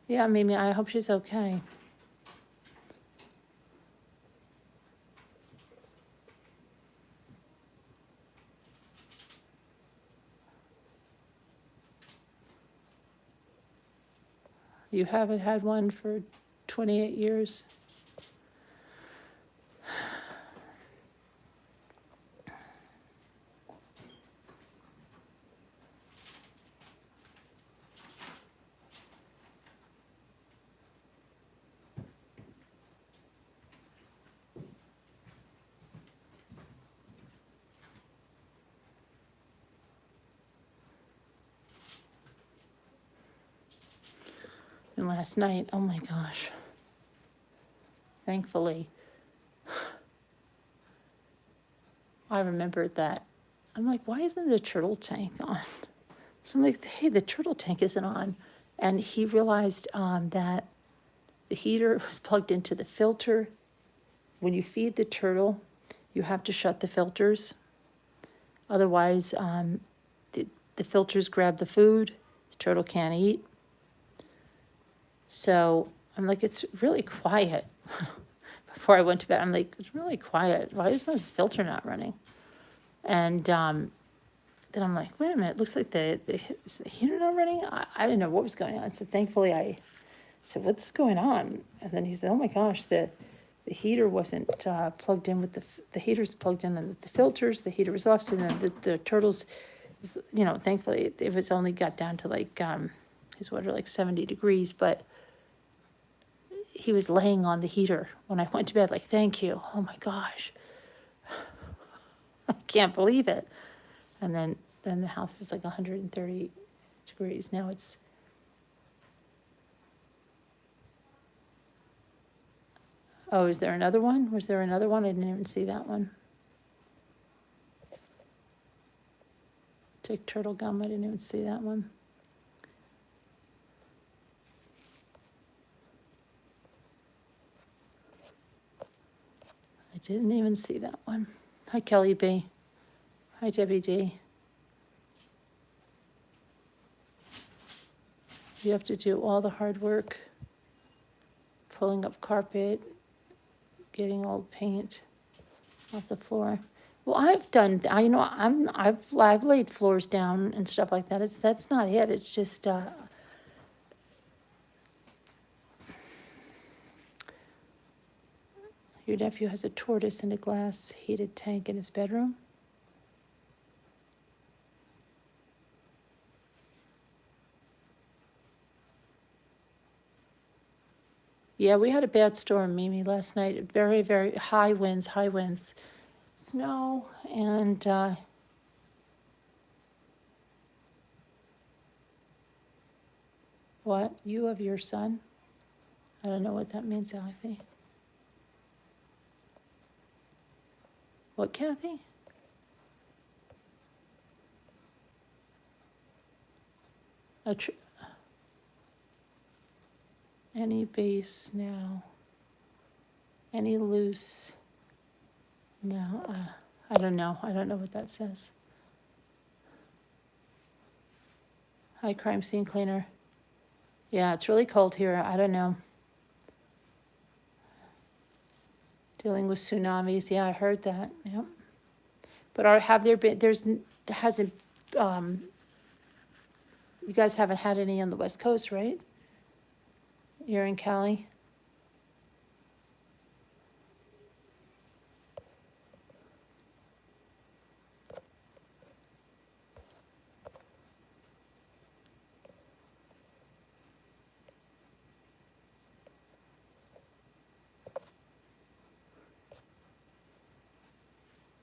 Yeah, Mimi, I hope she's okay. You haven't had one for 28 years? And last night, oh my gosh. Thankfully, I remembered that. I'm like, why isn't the turtle tank on? So I'm like, hey, the turtle tank isn't on. And he realized that the heater was plugged into the filter. When you feed the turtle, you have to shut the filters. Otherwise, the the filters grab the food. The turtle can't eat. So I'm like, it's really quiet. Before I went to bed, I'm like, it's really quiet. Why is the filter not running? And then I'm like, wait a minute, it looks like is the heater not running? I didn't know what was going on. So thankfully I said, what's going on? And then he said, oh my gosh, the heater wasn't plugged in with the heater's plugged in with the filters. The heater was off. So then the turtles, thankfully it was only got down to like, his water like 70 degrees, but he was laying on the heater when I went to bed, like, thank you. Oh my gosh. I can't believe it. And then the house is like 130 degrees. Now it's, oh, is there another one? Was there another one? I didn't even see that one. Take turtle gum. I didn't even see that one. I didn't even see that one. Hi, Kelly B. Hi, Debbie D. You have to do all the hard work, pulling up carpet, getting old paint off the floor. Well, I've done, I've laid floors down and stuff like that. That's not it. It's just, your nephew has a tortoise in a glass heated tank in his bedroom. Yeah, we had a bad storm, Mimi, last night. Very, very high winds, snow, and what? You of your son? I don't know what that means, Kathy. What, Kathy? Any base now? Any loose? No, I don't know. I don't know what that says. Hi, crime scene cleaner. Yeah, it's really cold here. I don't know. Dealing with tsunamis. Yeah, I heard that. Yep. But have there been? Hasn't. You guys haven't had any on the West Coast, right? You're in Cali.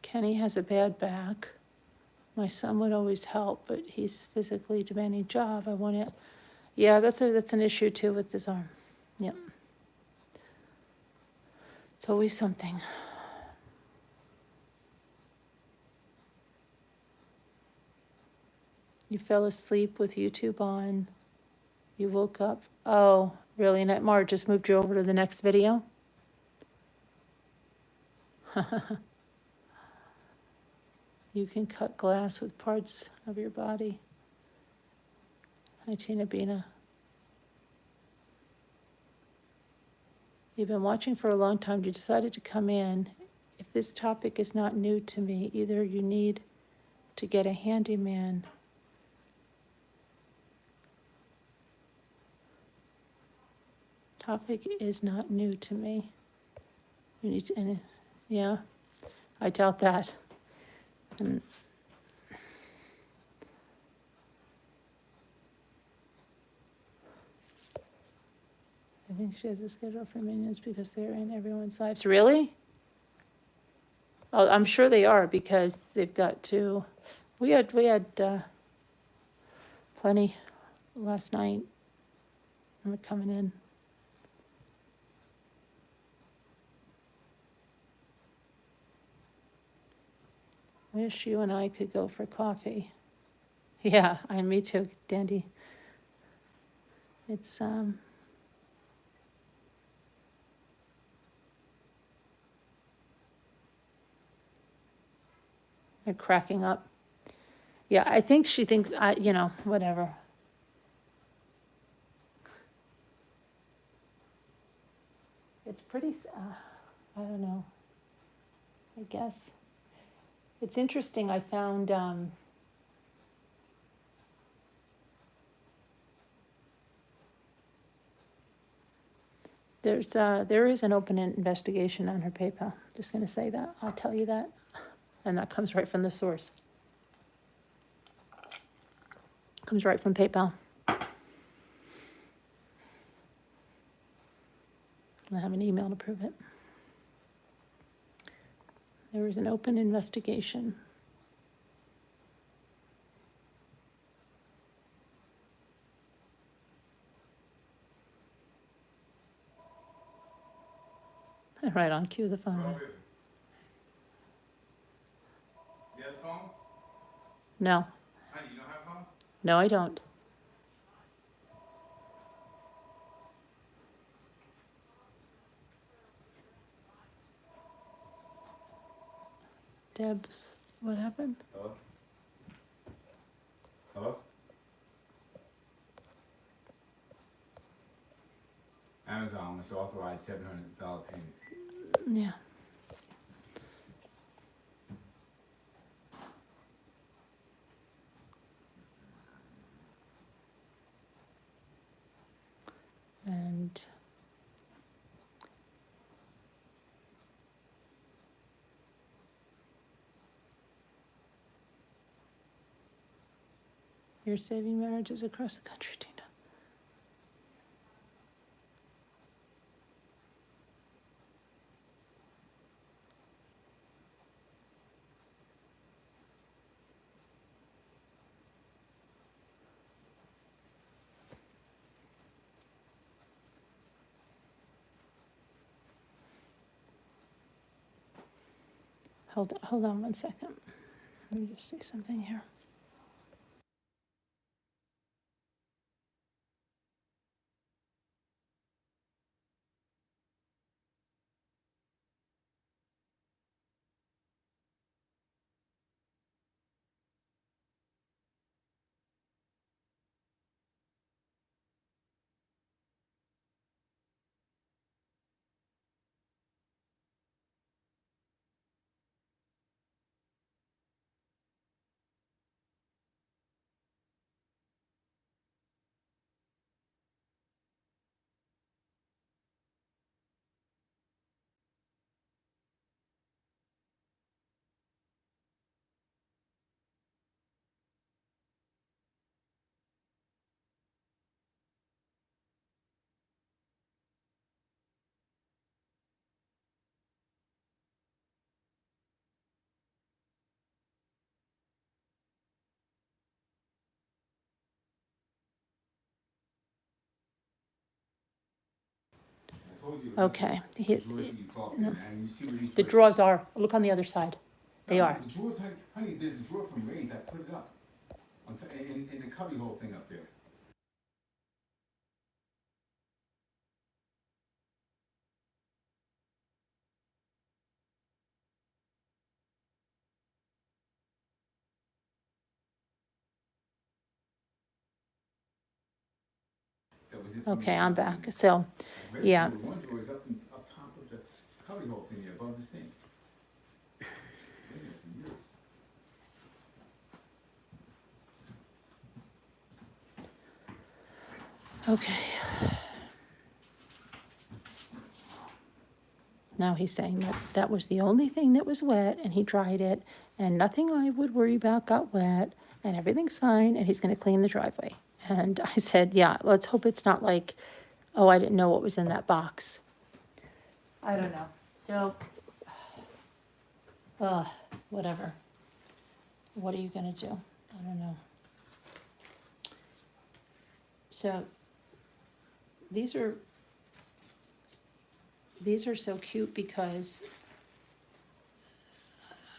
Kenny has a bad back. My son would always help, but he's physically demanding job. I want to. Yeah, that's an issue too with his arm. Yep. It's always something. You fell asleep with YouTube on. You woke up. Oh, really? Netmar just moved you over to the next video? You can cut glass with parts of your body. Hi, Tina Bina. You've been watching for a long time. You decided to come in. If this topic is not new to me, either you need to get a handyman. Topic is not new to me. You need to, yeah, I doubt that. And I think she has a schedule for minions because they're in everyone's lives. Really? Oh, I'm sure they are because they've got to. We had plenty last night. We're coming in. Wish you and I could go for coffee. Yeah, me too, Dandy. It's they're cracking up. Yeah, I think she thinks, you know, whatever. It's pretty, I don't know, I guess. It's interesting, I found, there is an open investigation on her PayPal. Just gonna say that, I'll tell you that. And that comes right from the source. Comes right from PayPal. I have an email to prove it. There is an open investigation. Right on cue the phone. Robert, you have the phone? No, Honey, you don't have a phone? no, I don't. Deb's, what happened? Hello? Hello? Amazon must authorize $700 payment. Yeah. And you're saving marriages across the country, Tina. Hold on 1 second. Let me just see something here. I told you. Okay. The drawers you fall in, and you see where these The drawers- drawers are, look on the other side. They No, are. The drawers, honey, there's a drawer from Ray's, I put it up. In the cubby hole thing up there. That was it for me. Okay, I'm back. So, yeah. One drawer is up top of the cubby hole thing there above the sink. Been there for years. Okay. Now he's saying that that was the only thing that was wet and he dried it and nothing I would worry about got wet and everything's fine and he's gonna clean the driveway. And I said, yeah, let's hope it's not like, oh, I didn't know what was in that box. I don't know. So, whatever. What are you gonna do? I don't know. So, these are so cute because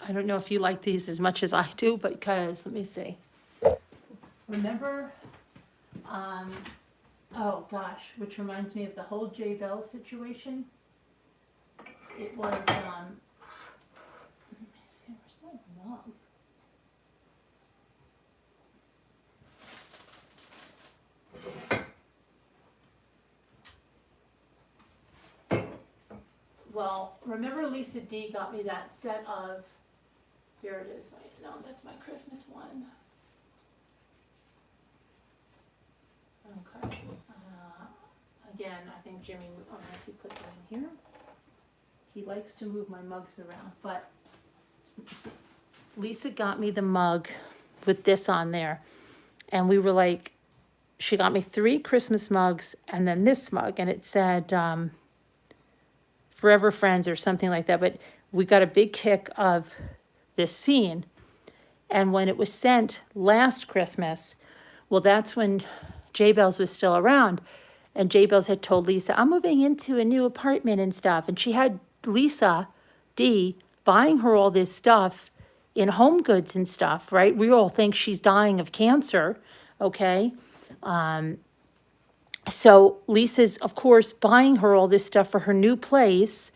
I don't know if you like these as much as I do, but because, let me see. Remember, oh gosh, which reminds me of the whole J Bell situation. It was, let me see, where's my mug? well, remember Lisa D got me that set of, here it is, no, that's my Christmas one. Okay, again, I think Jimmy, unless he put that in here. He likes to move my mugs around, but Lisa got me the mug with this on there. And we were like, she got me 3 Christmas mugs and then this mug. And it said Forever Friends or something like that. But we got a big kick of this scene. And when it was sent last Christmas, well, that's when J Bells was still around. And J Bells had told Lisa, I'm moving into a new apartment and stuff. And she had Lisa D buying her all this stuff in Home Goods and stuff, right? We all think she's dying of cancer, okay? So Lisa's, of course, buying her all this stuff for her new place.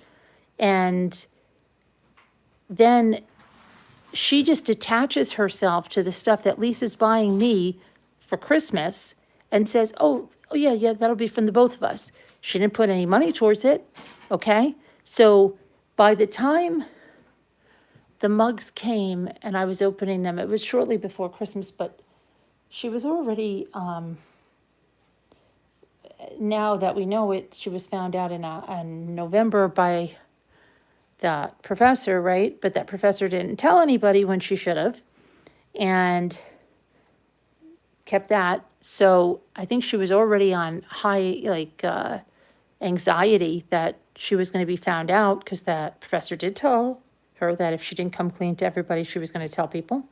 And then she just attaches herself to the stuff that Lisa's buying me for Christmas and says, oh yeah, that'll be from the both of us. She didn't put any money towards it, okay? So by the time the mugs came and I was opening them, it was shortly before Christmas, but she was already, now that we know it, she was found out in November by the professor, right? But that professor didn't tell anybody when she should have, and kept that. So I think she was already on high, anxiety that she was going to be found out, because that professor did tell her that if she didn't come clean to everybody, she was going to tell people.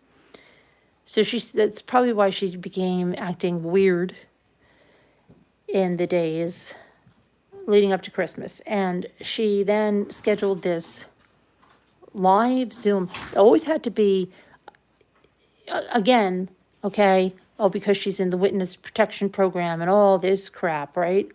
So that's probably why she became acting weird in the days leading up to Christmas. And she then scheduled this live Zoom. It always had to be, again, okay, because she's in the witness protection program and all this crap, right?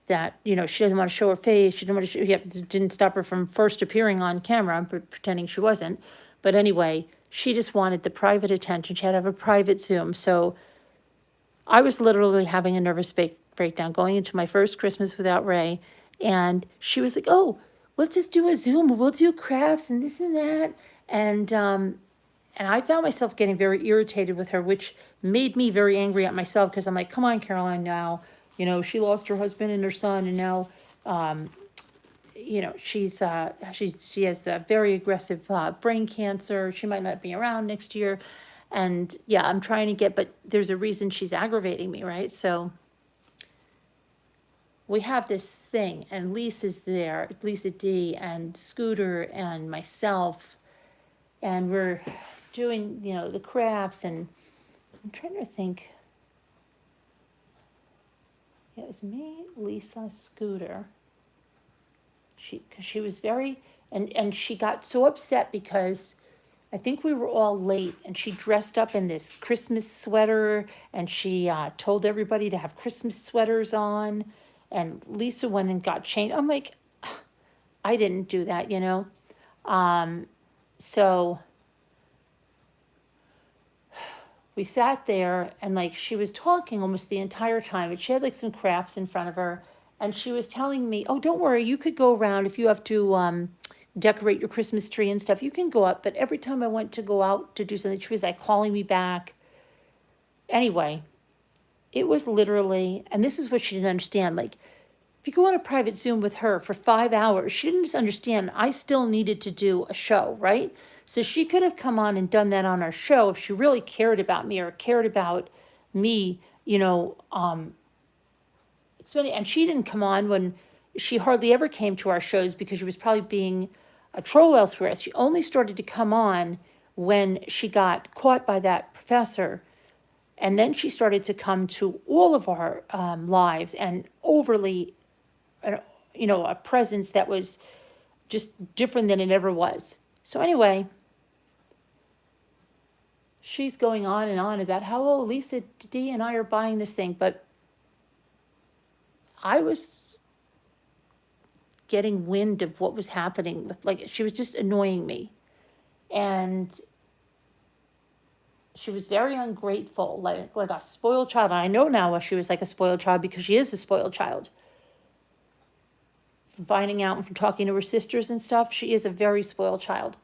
That, she doesn't want to show her face. She didn't want to show, didn't stop her from first appearing on camera, but pretending she wasn't. But anyway, she just wanted the private attention. She had to have a private Zoom. So I was literally having a nervous breakdown going into my first Christmas without Ray. And she was like, oh, let's just do a Zoom. We'll do crafts and this and that. And I found myself getting very irritated with her, which made me very angry at myself, because I'm like, come on, Caroline, now. She lost her husband and her son, and now, she has a very aggressive brain cancer. She might not be around next year. And yeah, I'm trying to but there's a reason she's aggravating me, right? So we have this thing, and Lisa's there, Lisa D, and Scooter, and myself, and we're doing, the crafts, and I'm trying to think. Yeah, it was me, Lisa, Scooter. She was very, and she got so upset because I think we were all late, and she dressed up in this Christmas sweater, and she told everybody to have Christmas sweaters on, and Lisa went and got changed. I'm like, I didn't do that, So we sat there, and she was talking almost the entire time, and she had some crafts in front of her, and she was telling me, oh, don't worry, you could go around if you have to decorate your Christmas tree and stuff, you can go up. But every time I went to go out to do something, she was calling me back. Anyway, it was literally, and this is what she didn't understand, if you go on a private Zoom with her for 5 hours, she didn't just understand I still needed to do a show, right? So she could have come on and done that on our show if she really cared about me or cared about me, and she didn't come on when she hardly ever came to our shows, because she was probably being a troll elsewhere. She only started to come on when she got caught by that professor. And then she started to come to all of our lives, and overly, a presence that was just different than it ever was. So anyway, she's going on and on about how, Lisa D and I are buying this thing. But I was getting wind of what was happening with, she was just annoying me. And she was very ungrateful, like a spoiled child. And I know now why she was like a spoiled child, because she is a spoiled child. from finding out and from talking to her sisters and stuff, she is a very spoiled child.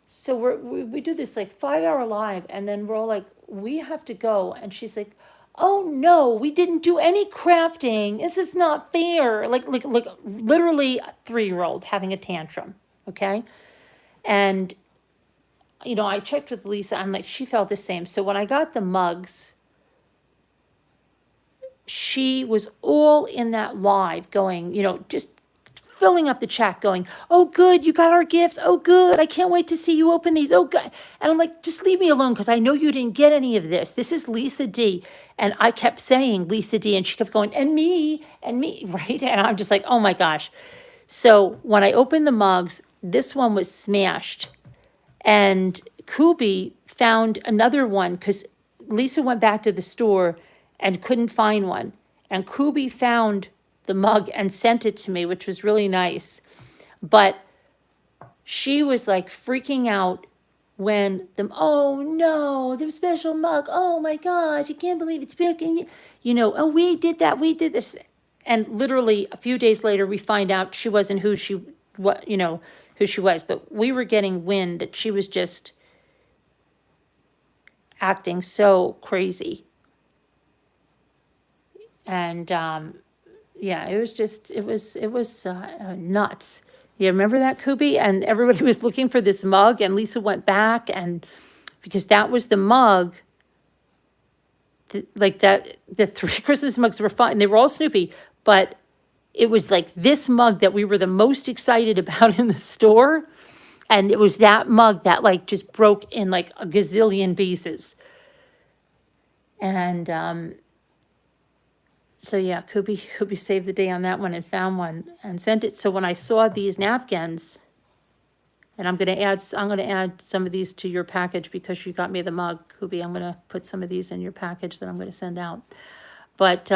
So we do this like 5 hour live, and then we're all like, we have to go. And she's like, oh no, we didn't do any crafting. This is not fair. Like literally a 3-year-old having a tantrum. Okay. And, you know, I checked with Lisa. I'm like, she felt the same. So when I got the mugs, she was all in that live going, you know, just filling up the chat going, oh, good, you got our gifts. Oh, good. I can't wait to see you open these. Oh, good. And I'm like, just leave me alone because I know you didn't get any of this. This is Lisa D. And I kept saying Lisa D. And she kept going, and me, right? And I'm just like, oh my gosh. So when I opened the mugs, this one was smashed. And Kubi found another one because Lisa went back to the store and couldn't find one. And Kubi found the mug and sent it to me, which was really nice. But she was like freaking out when oh no, the special mug. Oh my gosh, I can't believe it's big. You know, oh, we did that, we did this. And literally a few days later, we find out she wasn't who she was. But we were getting wind that she was just acting so crazy. And yeah, it was nuts. You remember that, Kubi? And everybody was looking for this mug, and Lisa went back, and because that was the mug, the 3 Christmas mugs were fun, and they were all Snoopy, but it was like this mug that we were the most excited about in the store, and it was that mug that like just broke in like a gazillion pieces. And so yeah, Kubi saved the day on that one and found one and sent it. So when I saw these napkins, and I'm gonna add some of these to your package because you got me the mug, Kubi. I'm gonna put some of these in your package that I'm gonna send out. But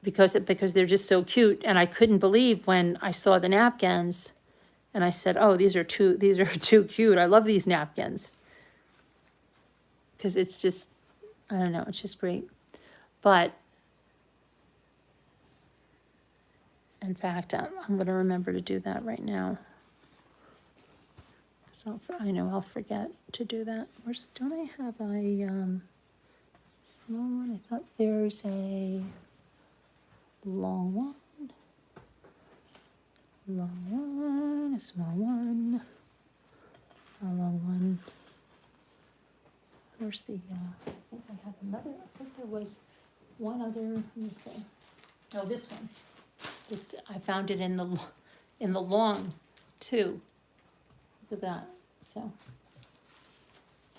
because they're just so cute, and I couldn't believe when I saw the napkins, and I said, "Oh, these are too cute. I love these napkins." Because it's just, I don't know, it's just great. But in fact, I'm going to remember to do that right now. So I know I'll forget to do that. Don't I have a small one? I thought there's a long one, a small one, a long one. Where's the, I think I have another, I think there was one other, let me see. Oh, this one. I found it in the long too. Look at that. So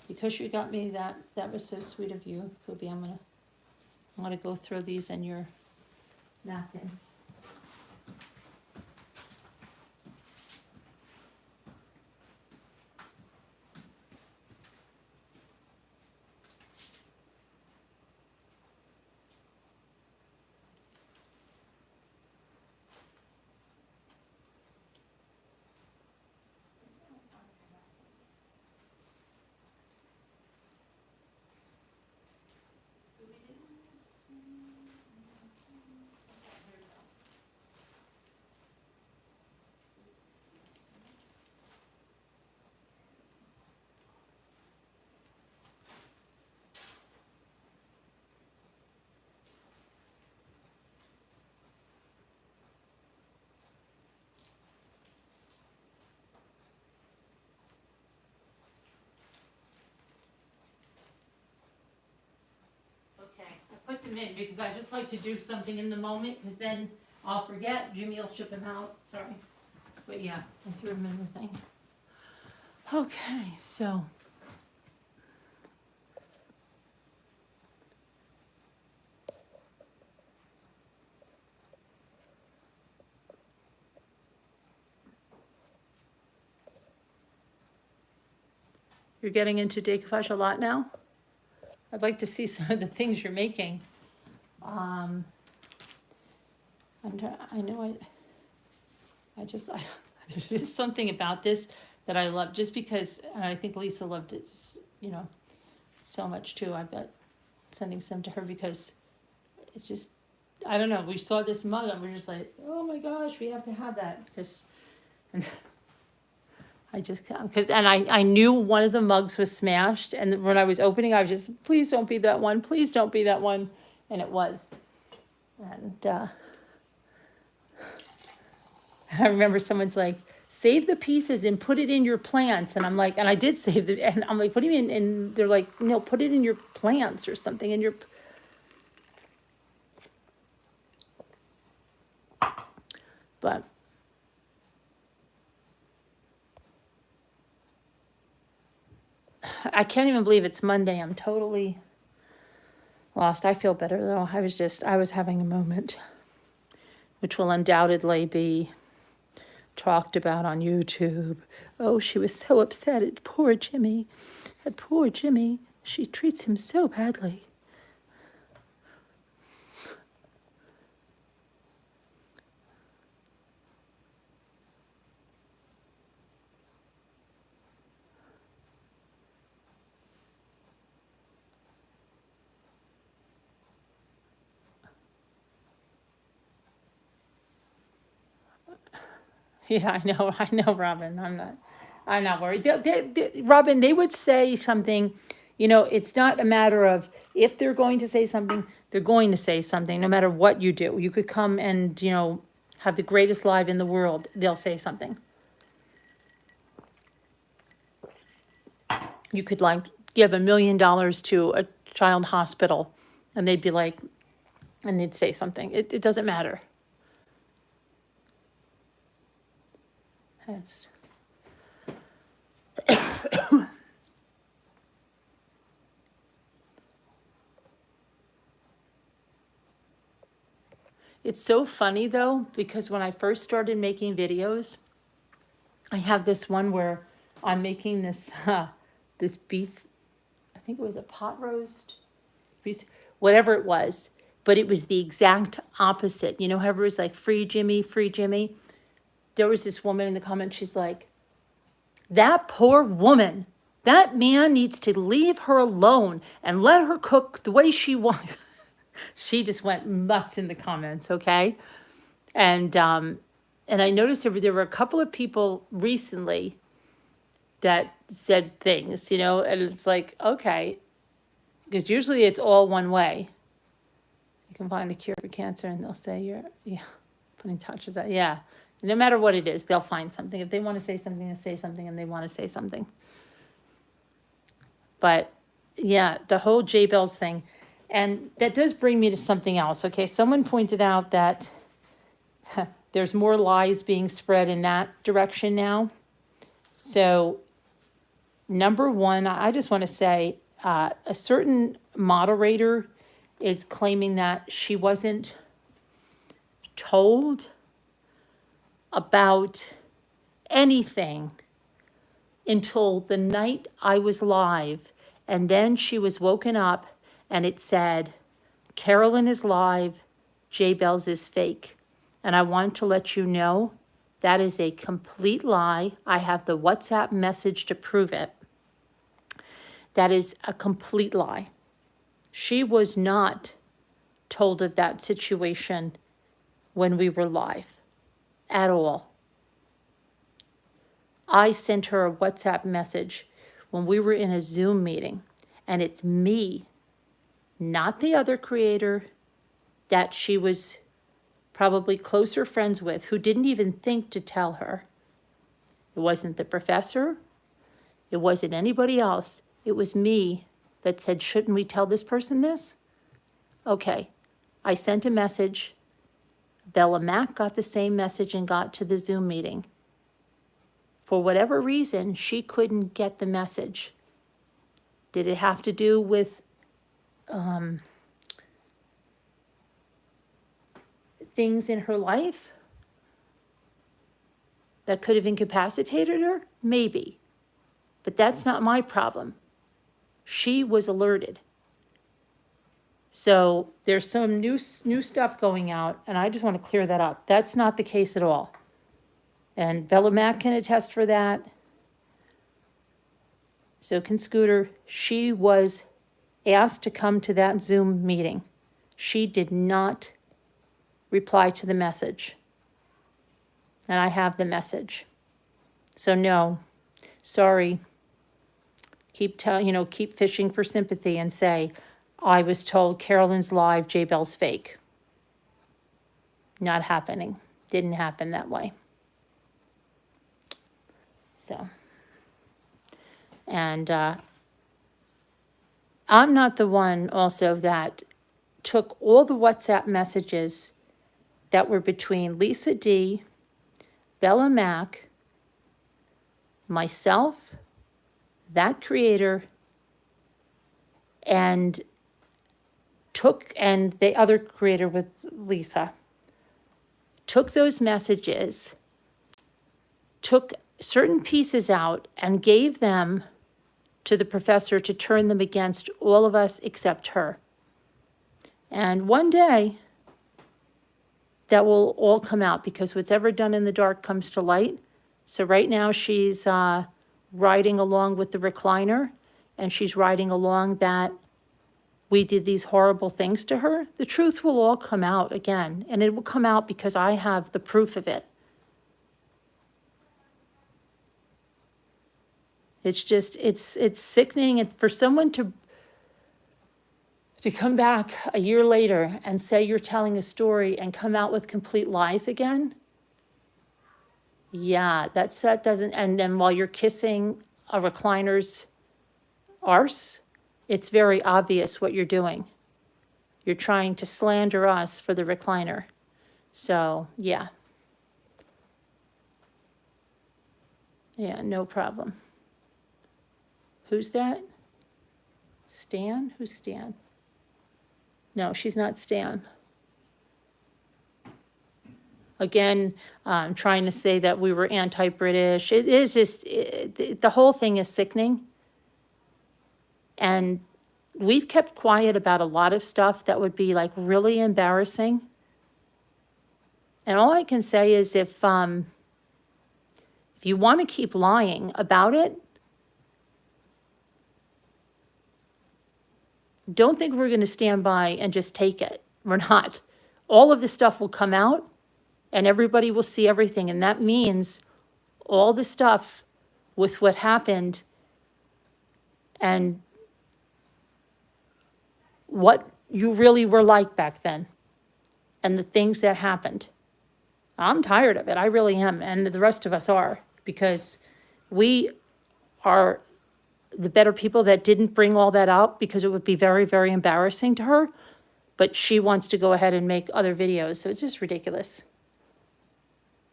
because you got me that was so sweet of you, Kubi. I'm gonna go throw these in your napkins. Okay, I put them in because I just like to do something in the moment because then I'll forget. Jimmy will ship them out. Sorry. But yeah, I threw them in the thing. Okay, so. You're getting into decoupage a lot now? I'd like to see some of the things you're making. I know there's just something about this that I love, just because, and I think Lisa loved it, so much too. I've got sending some to her because it's just, I don't know, we saw this mug and we're just like, oh my gosh, we have to have that, because, and I just, because, and I knew one of the mugs was smashed, and when I was opening, I was just, please don't be that one, please don't be that one, and it was. And, I remember someone's like, save the pieces and put it in your plants. And I'm like, and I did save the, and I'm like, what do you mean? And they're like, no, put it in your plants or something in your, but. I can't even believe it's Monday. I'm totally lost. I feel better though. I was having a moment, which will undoubtedly be talked about on YouTube. Oh, she was so upset at poor Jimmy. At poor Jimmy. She treats him so badly. Yeah, I know, Robin. I'm not worried. Robin, they would say something, it's not a matter of if they're going to say something, they're going to say something, no matter what you do. You could come and, have the greatest live in the world, they'll say something. You could like give $1 million to a child hospital and they'd be like, and they'd say something. It doesn't matter. Yes. It's so funny though, because when I first started making videos, I have this one where I'm making this, this beef, I think it was a pot roast, whatever it was, but it was the exact opposite. However, it was like free Jimmy, free Jimmy. There was this woman in the comments, she's like, that poor woman, that man needs to leave her alone and let her cook the way she wants. She just went nuts in the comments, okay? And I noticed there were a couple of people recently that said things, and it's like, okay, because usually it's all one way. You can find a cure for cancer, and they'll say putting touches out, yeah. No matter what it is, they'll find something. If they want to say something, they say something, and they want to say something. But yeah, the whole J Bells thing, and that does bring me to something else. Okay, someone pointed out that there's more lies being spread in that direction now. So, number one, I just want to say a certain moderator is claiming that she wasn't told about anything until the night I was live. And then she was woken up and it said, Carolyn is live, J Bells is fake. And I want to let you know that is a complete lie. I have the WhatsApp message to prove it. That is a complete lie. She was not told of that situation when we were live at all. I sent her a WhatsApp message when we were in a Zoom meeting, and it's me, not the other creator that she was probably closer friends with, who didn't even think to tell her. It wasn't the professor. It wasn't anybody else. It was me that said, shouldn't we tell this person this? Okay, I sent a message. Bella Mac got the same message and got to the Zoom meeting. For whatever reason, she couldn't get the message. Did it have to do with things in her life that could have incapacitated her? Maybe. But that's not my problem. She was alerted. So there's some new stuff going out, and I just want to clear that up. That's not the case at all. And Bella Mac can attest for that. So can Scooter. She was asked to come to that Zoom meeting. She did not reply to the message. And I have the message. So no, sorry. Keep fishing for sympathy and say, I was told Carolyn's live, J Bell's fake. Not happening. Didn't happen that way. So, and I'm not the one also that took all the WhatsApp messages that were between Lisa D, Bella Mack, myself, that creator, and the other creator with Lisa, took those messages, took certain pieces out and gave them to the professor to turn them against all of us except her. And one day, that will all come out, because what's ever done in the dark comes to light. So right now she's riding along with the recliner, and she's riding along that we did these horrible things to her. The truth will all come out again, and it will come out because I have the proof of it. It's just, it's sickening. And for someone to come back a year later and say you're telling a story and come out with complete lies again, yeah, that doesn't, and then while you're kissing a recliner's arse, it's very obvious what you're doing. You're trying to slander us for the recliner. So, yeah. Yeah, no problem. Who's that? Stan? Who's Stan? No, she's not Stan. Again, I'm trying to say that we were anti-British. It is just, the whole thing is sickening. And we've kept quiet about a lot of stuff that would be like really embarrassing. And all I can say is if you want to keep lying about it, don't think we're going to stand by and just take it. We're not. All of the stuff will come out and everybody will see everything. And that means all the stuff with what happened and what you really were like back then and the things that happened. I'm tired of it. I really am. And the rest of us are, because we are the better people that didn't bring all that out, because it would be very, very embarrassing to her. But she wants to go ahead and make other videos. So it's just ridiculous.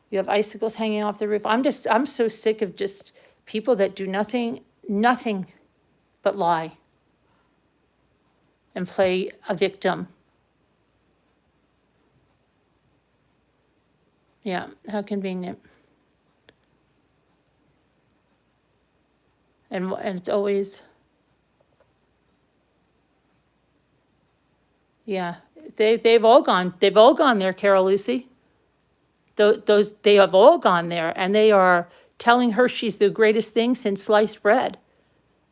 You have icicles hanging off the roof. I'm so sick of just people that do nothing but lie and play a victim. Yeah, how convenient. And it's always, yeah, they've all gone there, Carol Lucy. They have all gone there, and they are telling her she's the greatest thing since sliced bread.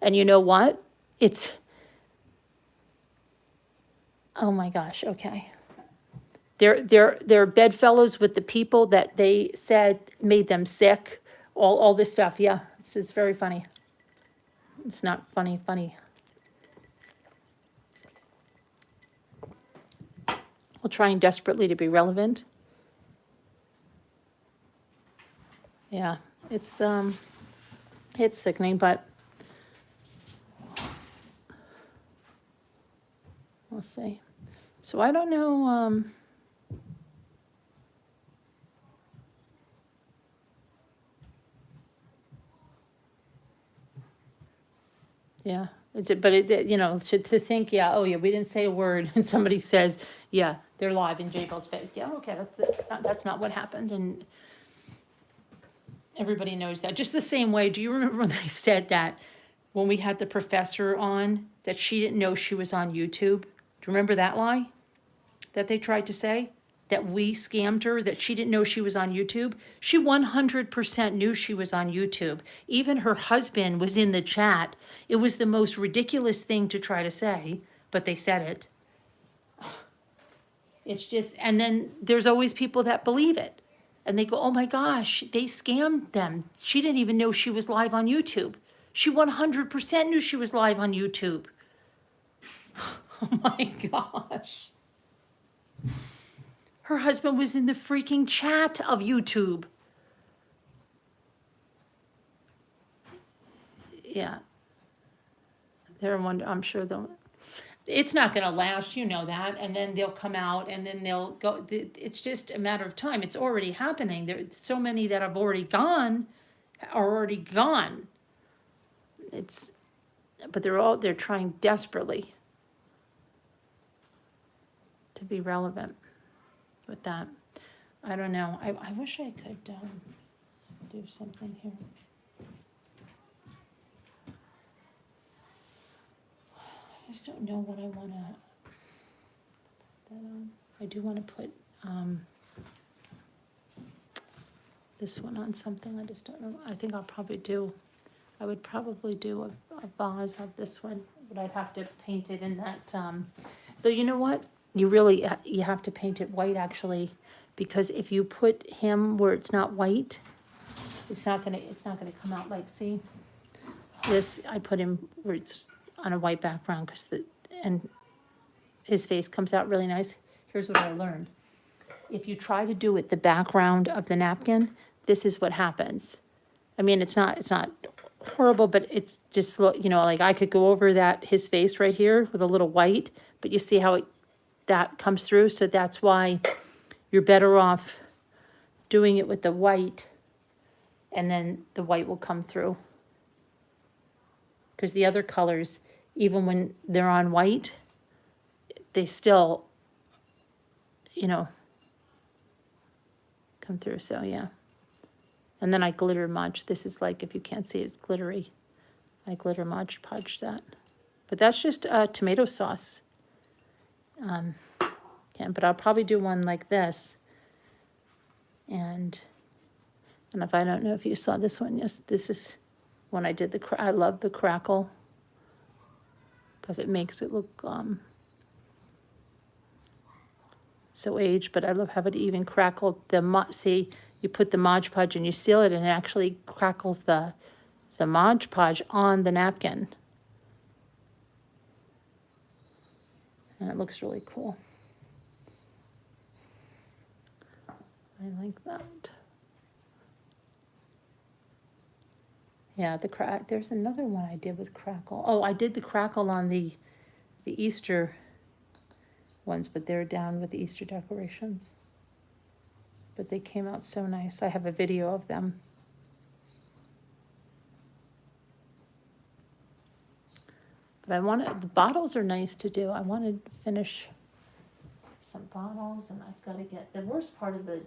And you know what? Oh my gosh, okay. They're bedfellows with the people that they said made them sick, all this stuff. Yeah, it's very funny. It's not funny. Well, trying desperately to be relevant. Yeah, it's sickening, but we'll see. So I don't know, yeah, to think, yeah, oh yeah, we didn't say a word, and somebody says, yeah, they're live and J-Bell's fake. Yeah, okay, that's not what happened, and everybody knows that. Just the same way, do you remember when I said that when we had the professor on, that she didn't know she was on YouTube? Do you remember that lie that they tried to say? That we scammed her, that she didn't know she was on YouTube? She 100% knew she was on YouTube. Even her husband was in the chat. It was the most ridiculous thing to try to say, but they said it. It's just, and then there's always people that believe it. And they go, oh my gosh, they scammed them. She didn't even know she was live on YouTube. She 100% knew she was live on YouTube. Oh my gosh. Her husband was in the freaking chat of YouTube. Yeah. They're wonder. I'm sure they'll. It's not going to last, you know that. And then they'll come out, and then they'll go. It's just a matter of time. It's already happening. There's so many that have already gone, are already gone. But they're trying desperately to be relevant with that. I don't know. I wish I could do something here. I just don't know what I want to put that on. I do want to put this one on something. I just don't know. I think I would probably do a vase of this one, but I'd have to paint it in that. Though you know what? You have to paint it white actually, because if you put him where it's not white, it's not gonna come out like, see? This, I put him where it's on a white background and his face comes out really nice. Here's what I learned. If you try to do it the background of the napkin, this is what happens. I mean, it's not horrible, but it's just, you know, like I could go over his face right here with a little white, but you see how that comes through. So that's why you're better off doing it with the white, and then the white will come through. Because the other colors, even when they're on white, they still, you know, come through. So yeah. And then I glitter Mod. This is like, if you can't see it, it's glittery. I glitter Mod Podge that. But that's just tomato sauce. Yeah, but I'll probably do one like this. And if I don't know if you saw this one, yes, this is when I did I love the crackle, because it makes it look so aged, but I love how it even crackled see, you put the Mod Podge and you seal it, and it actually crackles the Mod Podge on the napkin. And it looks really cool. I like that. Yeah, there's another one I did with crackle. Oh, I did the crackle on the Easter ones, but they're down with the Easter decorations. But they came out so nice. I have a video of them. But the bottles are nice to do. I wanted to finish some bottles, and I've got to get, the worst part of the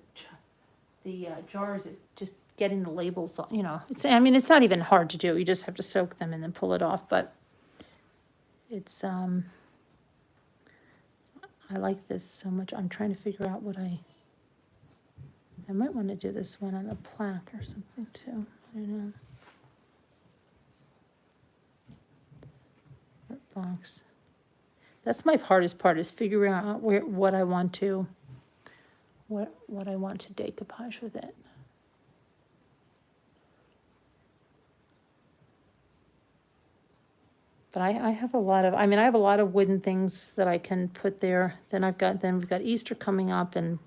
jars is just getting the labels, you know. It's not even hard to do. You just have to soak them and then pull it off, but it's, I like this so much. I'm trying to figure out what I might want to do this one on a plaque or something too. I don't know. Box. That's my hardest part, is figuring out what I want to decoupage with it. But I have a lot of, I have a lot of wooden things that I can put there. Then we've got Easter coming up, and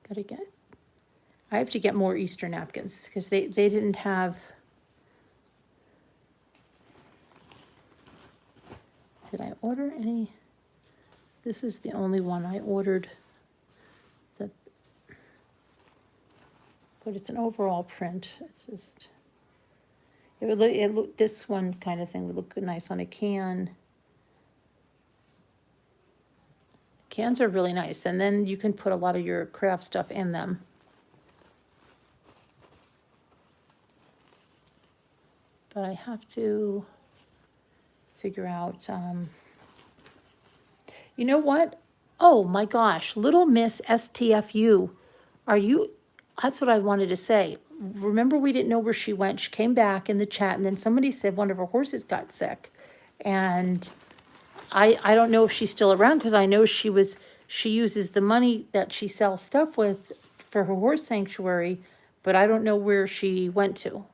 I have to get more Easter napkins, because they didn't have. Did I order any? This is the only one I ordered. But it's an overall print. It's just, this one kind of thing would look nice on a can. Cans are really nice, and then you can put a lot of your craft stuff in them. But I have to figure out, you know what? Oh my gosh, Little Miss STFU. That's what I wanted to say. Remember, we didn't know where she went. She came back in the chat, and then somebody said one of her horses got sick. And I don't know if she's still around, because I know she uses the money that she sells stuff with for her horse sanctuary, but I don't know where she went to.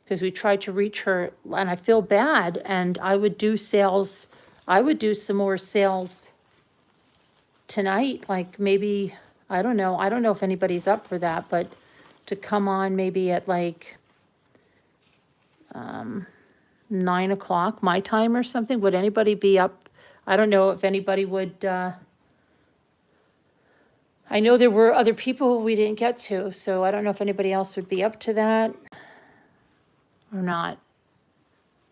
Because we tried to reach her, and I feel bad, and I would do some more sales tonight, like maybe, I don't know if anybody's up for that, but to come on maybe at like 9 o'clock my time or something. Would anybody be up? I don't know if anybody would, I know there were other people we didn't get to, so I don't know if anybody else would be up to that or not.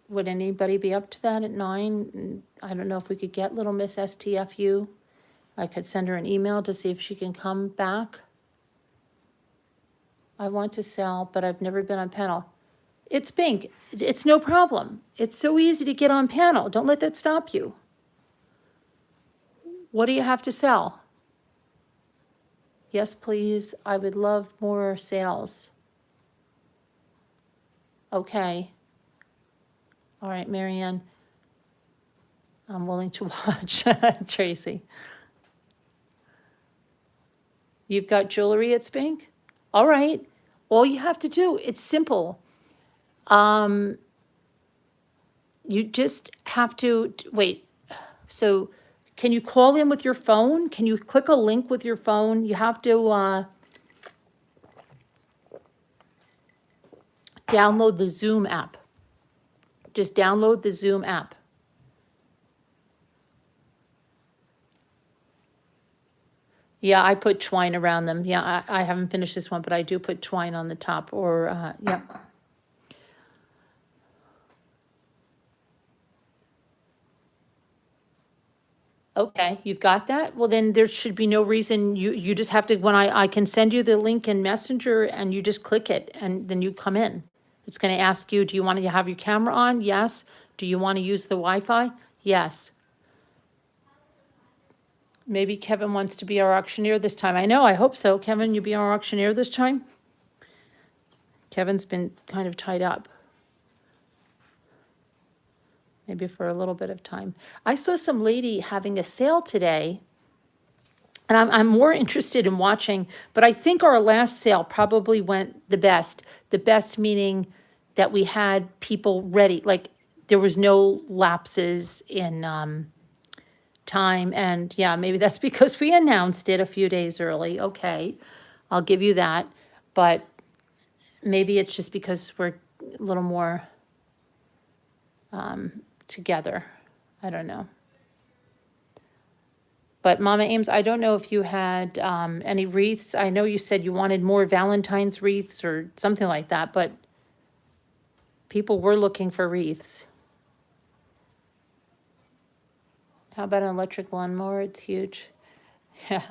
Would anybody be up to that at 9? I don't know if we could get little Miss STFU. I could send her an email to see if she can come back. I want to sell, but I've never been on panel. It's Bink. It's no problem. It's so easy to get on panel. Don't let that stop you. What do you have to sell? Yes, please. I would love more sales. Okay. All right, Marianne. I'm willing to watch. Tracy. You've got jewelry at Spink? All right. All you have to do, it's simple. You just have to, wait, so can you call in with your phone? Can you click a link with your phone? You have to, download the Zoom app. Just download the Zoom app. Yeah, I put twine around them. Yeah, I haven't finished this one, but I do put twine on the top, or, yeah. Okay, you've got that? Well, then there should be no reason, you just have to, when I can send you the link in Messenger, and you just click it, and then you come in. It's gonna ask you, do you want to have your camera on? Yes. Do you want to use the Wi-Fi? Yes. Maybe Kevin wants to be our auctioneer this time. I know, I hope so. Kevin, you be our auctioneer this time? Kevin's been kind of tied up. Maybe for a little bit of time. I saw some lady having a sale today, and I'm more interested in watching, but I think our last sale probably went the best. The best meaning that we had people ready, like there was no lapses in time, and yeah, maybe that's because we announced it a few days early. Okay, I'll give you that, but maybe it's just because we're a little more together. I don't know. But Mama Ames, I don't know if you had any wreaths. I know you said you wanted more Valentine's wreaths or something like that, but people were looking for wreaths. How about an electric lawnmower? It's huge. Yeah.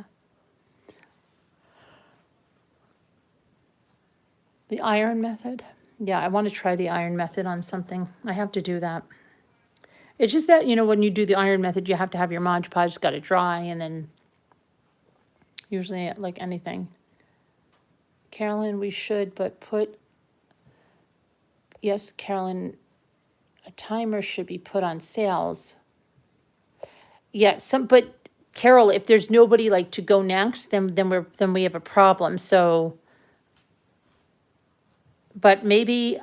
The iron method? Yeah, I want to try the iron method on something. I have to do that. It's just that, when you do the iron method, you have to have your Mod Podge got to dry, and then usually like anything. Carolyn, we should, but yes, Carolyn, a timer should be put on sales. Yeah, but Carol, if there's nobody like to go next, then we have a problem. So, but maybe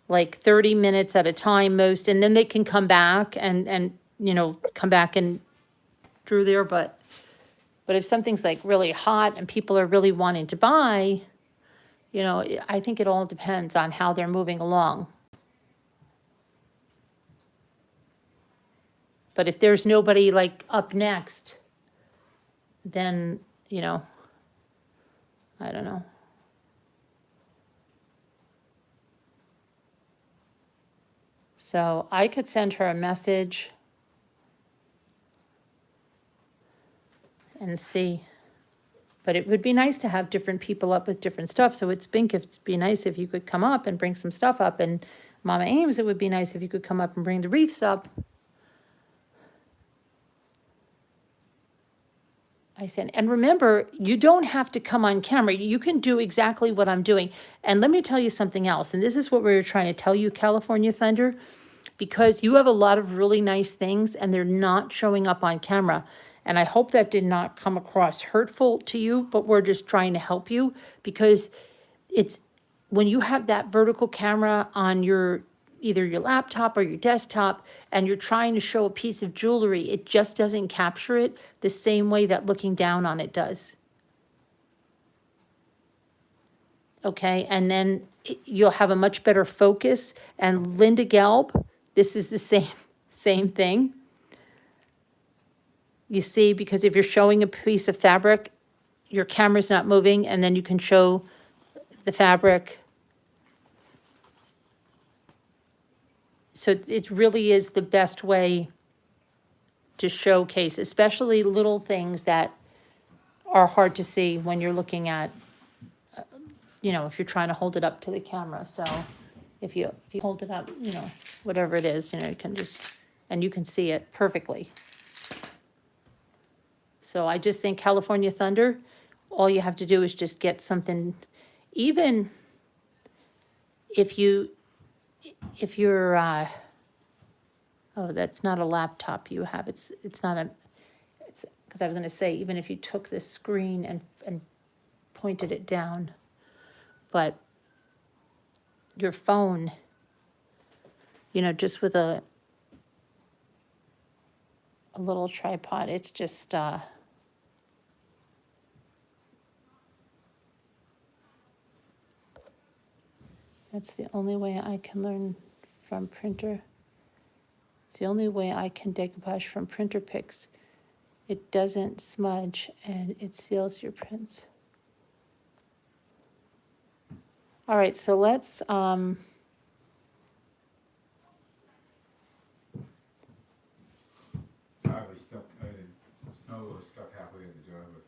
like 30 minutes at a time most, and then they can come back and come back and through there. But if something's like really hot and people are really wanting to buy, I think it all depends on how they're moving along. But if there's nobody like up next, then, I don't know. So I could send her a message and see. But it would be nice to have different people up with different stuff. So it'd be nice if you could come up and bring some stuff up. And Mama Ames, it would be nice if you could come up and bring the wreaths up. I sent, and remember, you don't have to come on camera. You can do exactly what I'm doing. And let me tell you something else, and this is what we were trying to tell you, California Thunder, because you have a lot of really nice things and they're not showing up on camera. And I hope that did not come across hurtful to you, but we're just trying to help you because it's, when you have that vertical camera on your, either your laptop or your desktop, and you're trying to show a piece of jewelry, it just doesn't capture it the same way that looking down on it does. Okay, and then you'll have a much better focus. And Linda Gelb, this is the same thing. You see, because if you're showing a piece of fabric, your camera's not moving, and then you can show the fabric. So it really is the best way to showcase, especially little things that are hard to see when you're looking at, you know, if you're trying to hold it up to the camera. So if you hold it up, you know, whatever it is, you know, you can just, and you can see it perfectly. So I just think California Thunder, all you have to do is just get something, even if you're, oh, that's not a laptop you have, it's not a, it's, because I was gonna say, even if you took this screen and pointed it down, but your phone, you know, just with a little tripod, it's just, that's the only way I can learn from printer. It's the only way I can decoupage from printer pics. It doesn't smudge and it seals your prints. All right, so let's, I was stuck, snow was stuck halfway in the driveway.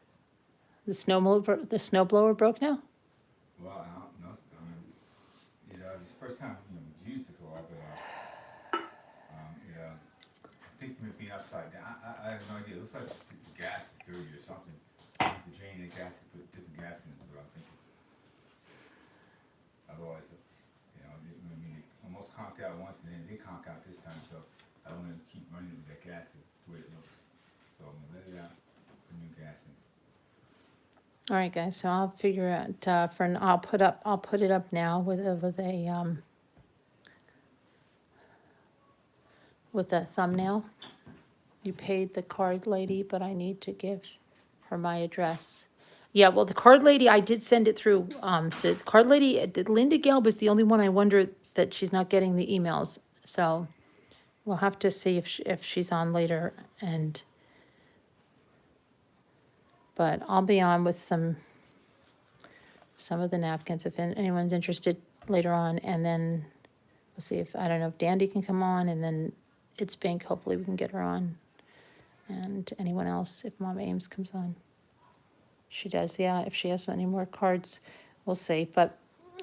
the snowblower broke now? Well, I don't know, I mean, you know, it's the first time, you know, we used it for a while, but, you know, I think it may be upside down, I have no idea, it looks like the gas is dirty or something. The drain the gas, put different gas in it, is what I'm thinking. Otherwise, you know, I mean, it almost conked out once and then it did conk out this time, so I don't wanna keep running with that gas the way it looks. So I'm gonna let it out, put new gas in. All right, guys, so I'll figure out, I'll put it up now with a thumbnail. You paid the card lady, but I need to give her my address. Yeah, well, the card lady, I did send it through, so the card lady, Linda Gelb is the only one I wonder that she's not getting the emails, so we'll have to see if she's on later, but I'll be on with some of the napkins if anyone's interested later on, and then we'll see if, I don't know if Dandy can come on, and then it's Pink, hopefully we can get her on, and anyone else, if Mom Ames comes on. She does, yeah, if she has any more cards, we'll see, but,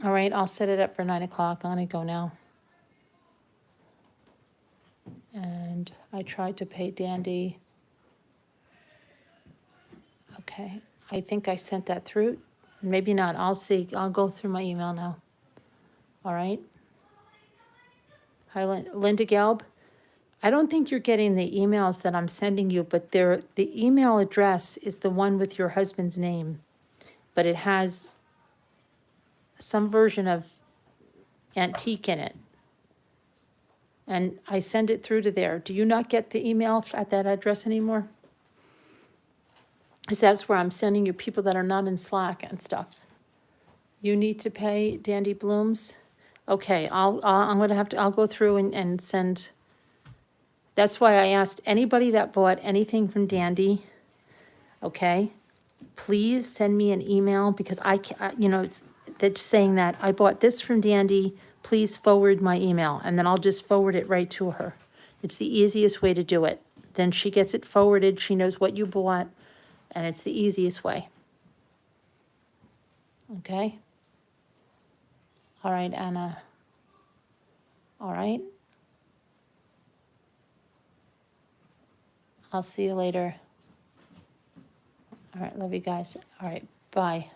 all right, I'll set it up for 9 o'clock, I'm gonna go now. And I tried to pay Dandy. Okay, I think I sent that through. Maybe not, I'll see, I'll go through my email now. All right. Hi, Linda Gelb. I don't think you're getting the emails that I'm sending you, but the email address is the one with your husband's name, but it has some version of antique in it. And I send it through to there. Do you not get the email at that address anymore? Because that's where I'm sending you people that are not in Slack and stuff. You need to pay Dandy Blooms. Okay, I'm gonna have to, I'll go through and send. That's why I asked anybody that bought anything from Dandy, okay, please send me an email, because you know, that's saying that I bought this from Dandy, please forward my email, and then I'll just forward it right to her. It's the easiest way to do it. Then she gets it forwarded, she knows what you bought, and it's the easiest way. Okay? All right, Anna. All right? I'll see you later. All right, love you guys. All right, bye.